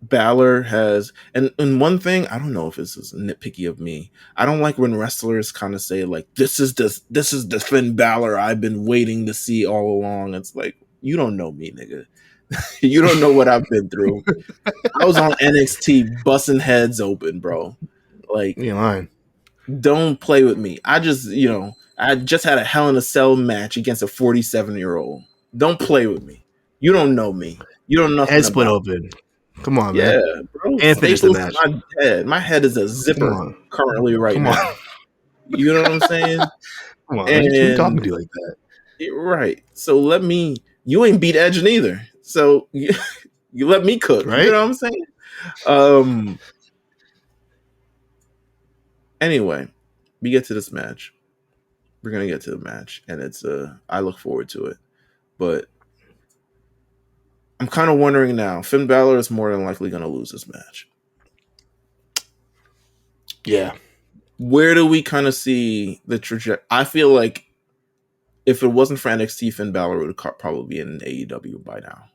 Balor has, and one thing, I don't know if this is nitpicky of me. I don't like when wrestlers kind of say like, this is the Finn Balor I've been waiting to see all along. It's like, you don't know me, nigga. You don't know what I've been through. I was on NXT busting heads open, bro. Like, You're lying. Don't play with me. I just had a Hell in a Cell match against a 47-year-old. Don't play with me. You don't know me. You don't know nothing Head split about open. Come on, man. Yeah, bro. And finish the Staples match. to my head. My head is a zipper currently right now. You know what I'm saying? Come on, man. Who are you talking to like that? Right. So you ain't beat Edge neither. So you let me cook. Right? You know what I'm saying? Anyway, we get to this match. We're gonna get to the match, and it's I look forward to it. But I'm kind of wondering now. Finn Balor is more than likely gonna lose this match. Yeah. Where do we kind of see the trajectory? I feel like if it wasn't for NXT, Finn Balor would probably be in AEW by now.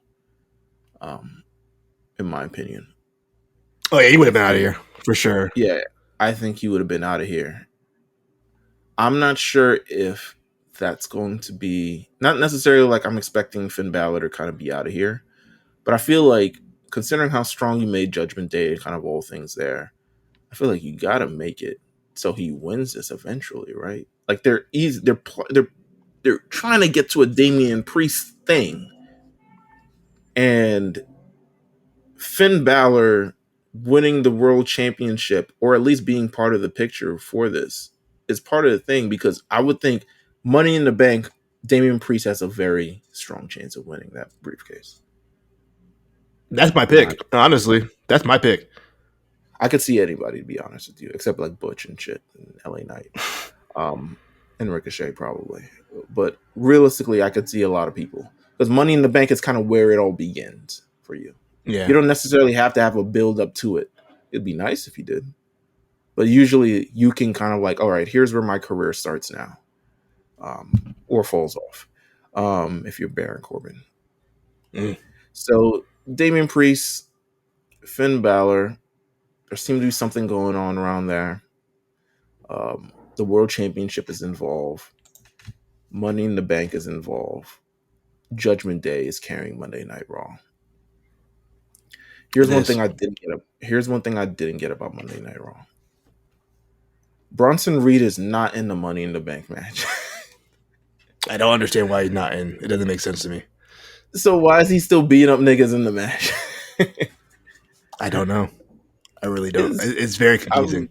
In my opinion. Oh yeah, he would have been out of here for sure. Yeah, I think he would have been out of here. I'm not sure if that's going to be, not necessarily like I'm expecting Finn Balor to kind of be out of here, but I feel like considering how strong you made Judgment Day and kind of all things there, I feel like you gotta make it so he wins this eventually, right? Like they're trying to get to a Damian Priest thing, and Finn Balor winning the world championship, or at least being part of the picture for this, is part of the thing, because I would think Money in the Bank, Damian Priest has a very strong chance of winning that briefcase. That's my pick. Honestly, that's my pick. I could see anybody, to be honest with you, except like Butch and shit, and LA Knight, and Ricochet probably. But realistically, I could see a lot of people because Money in the Bank is kind of where it all begins for you. Yeah. You don't necessarily have to have a build up to it. It'd be nice if you did, but usually you can kind of like, all right, here's where my career starts now, or falls off. If you're Baron Corbin, so Damian Priest, Finn Balor. There seemed to be something going on around there. The World Championship is involved. Money in the Bank is involved. Judgment Day is carrying Monday Night Raw. Here's one thing I didn't get about Monday Night Raw. Bronson Reed is not in the Money in the Bank match. I don't understand why he's not in. It doesn't make sense to me. So why is he still beating up niggas in the match? I don't know. I really don't. It's very confusing.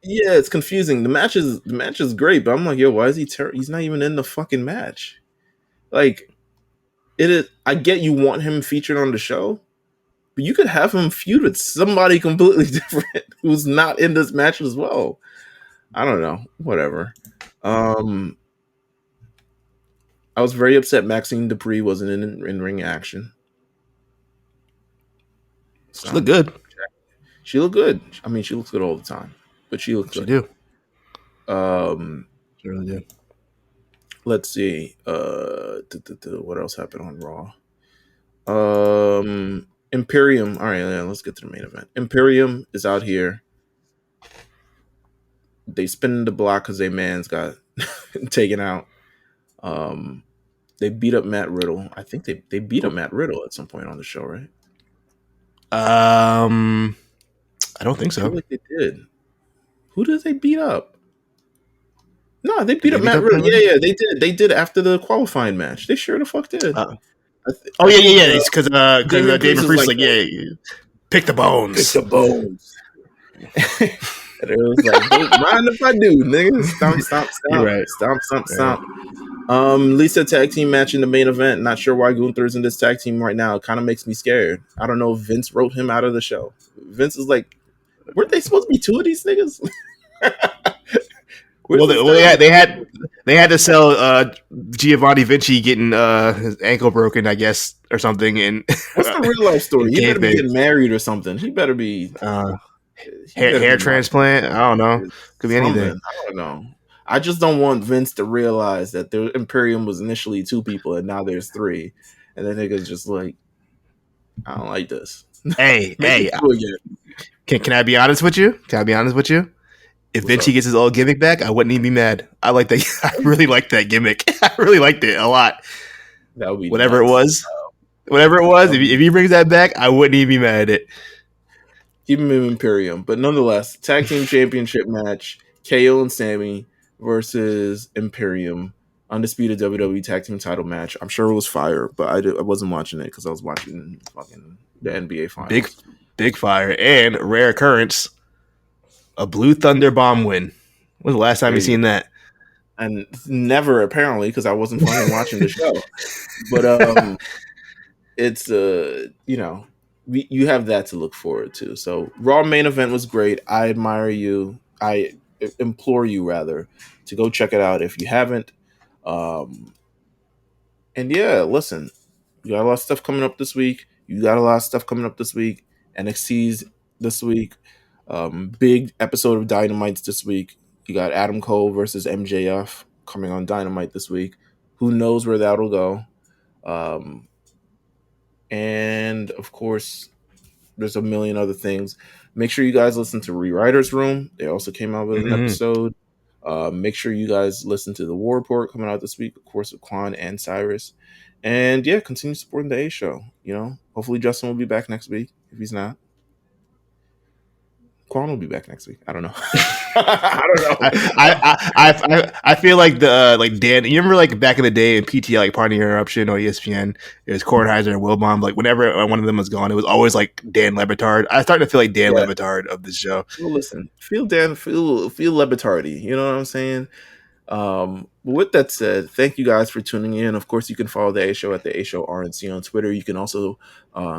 Yeah, it's confusing. The match is great, but I'm like, yo, why is he? He's not even in the fucking match. Like, it is. I get you want him featured on the show, but you could have him feud with somebody completely different who's not in this match as well. I don't know. Whatever. I was very upset Maxine Dupree wasn't in ring action. She looked good. She looked good. I mean, she looks good all the time, but she looks good. She do. She really do. Let's see. What else happened on Raw? Imperium. All right, let's get to the main event. Imperium is out here. They spin the block because their man's got taken out. They beat up Matt Riddle. I think they beat up Matt Riddle at some point on the show, right? I don't think I so. feel like they did. Who did they beat up? No, they beat up Matt Riddle. Yeah, they did. They did after the qualifying match. They sure the fuck did. Yeah. It's because Damien Priest was like, pick the bones. Pick the bones. And it was like, don't mind if I do, nigga. Stomp. Right. Stomp. Lisa tag team match in the main event. Not sure why Gunther's in this tag team right now. It kind of makes me scared. I don't know if Vince wrote him out of the show. Vince is like, weren't they supposed to be two of these niggas? They had to sell Giovanni Vinci getting his ankle broken, I guess, or something. And what's the real life story? He better be getting married or something. He better be hair transplant. I don't know. Could be anything. I don't know. I just don't want Vince to realize that the Imperium was initially two people and now there's three, and then niggas just like, I don't like this. Hey, can I be honest with you? If Vinci gets his old gimmick back, I wouldn't even be mad. I like that. I really like that gimmick. I really liked it a lot. That would be whatever it was. If he brings that back, I wouldn't even be mad at it. Keep him in Imperium, but nonetheless, tag team championship match: KO and Sammy versus Imperium, undisputed WWE tag team title match. I'm sure it was fire, but I wasn't watching it because I was watching fucking the NBA finals. Big fire and rare occurrence. A Blue Thunder Bomb win. When was the last time you seen that? And never, apparently, because I wasn't fucking watching the show. But it's you have that to look forward to. So Raw main event was great. I admire you. I implore you rather to go check it out if you haven't. And yeah, listen, you got a lot of stuff coming up this week. NXT's this week. Big episode of Dynamite's this week. You got Adam Cole versus MJF coming on Dynamite this week. Who knows where that'll go? And of course, there's a million other things. Make sure you guys listen to Rewriters Room. They also came out with an episode. Make sure you guys listen to the War Report coming out this week, of course, with Quan and Cyrus. And yeah, continue supporting the A Show. Hopefully Justin will be back next week. If he's not, Quan will be back next week. I don't know. I feel like Dan. You remember back in the day in PT, Party Interruption or ESPN, it was Kornheiser and Wilbon. Whenever one of them was gone, it was always Dan Le Batard. I started to feel like Dan Le Batard of this show. Well, listen, feel Le Batardy. You know what I'm saying? With that said, thank you guys for tuning in. Of course, you can follow the A Show at the A Show RNC on Twitter. You can also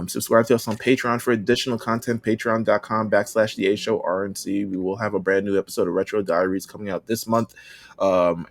subscribe to us on Patreon for additional content. Patreon.com/the A Show RNC. We will have a brand new episode of Retro Diaries coming out this month.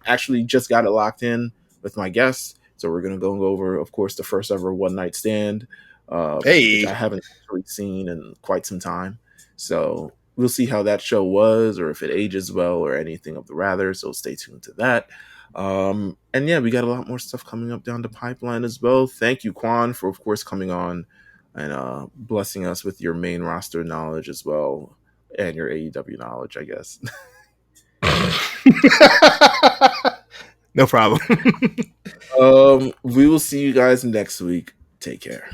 Actually, just got it locked in with my guests, so we're gonna go over, of course, the first ever One Night Stand, which I haven't actually seen in quite some time. So we'll see how that show was, or if it ages well, or anything of the rather. So stay tuned to that. And yeah, we got a lot more stuff coming up down the pipeline as well. Thank you, Quan, for of course coming on and blessing us with your main roster knowledge as well, and your AEW knowledge, I guess. No problem. We will see you guys next week. Take care.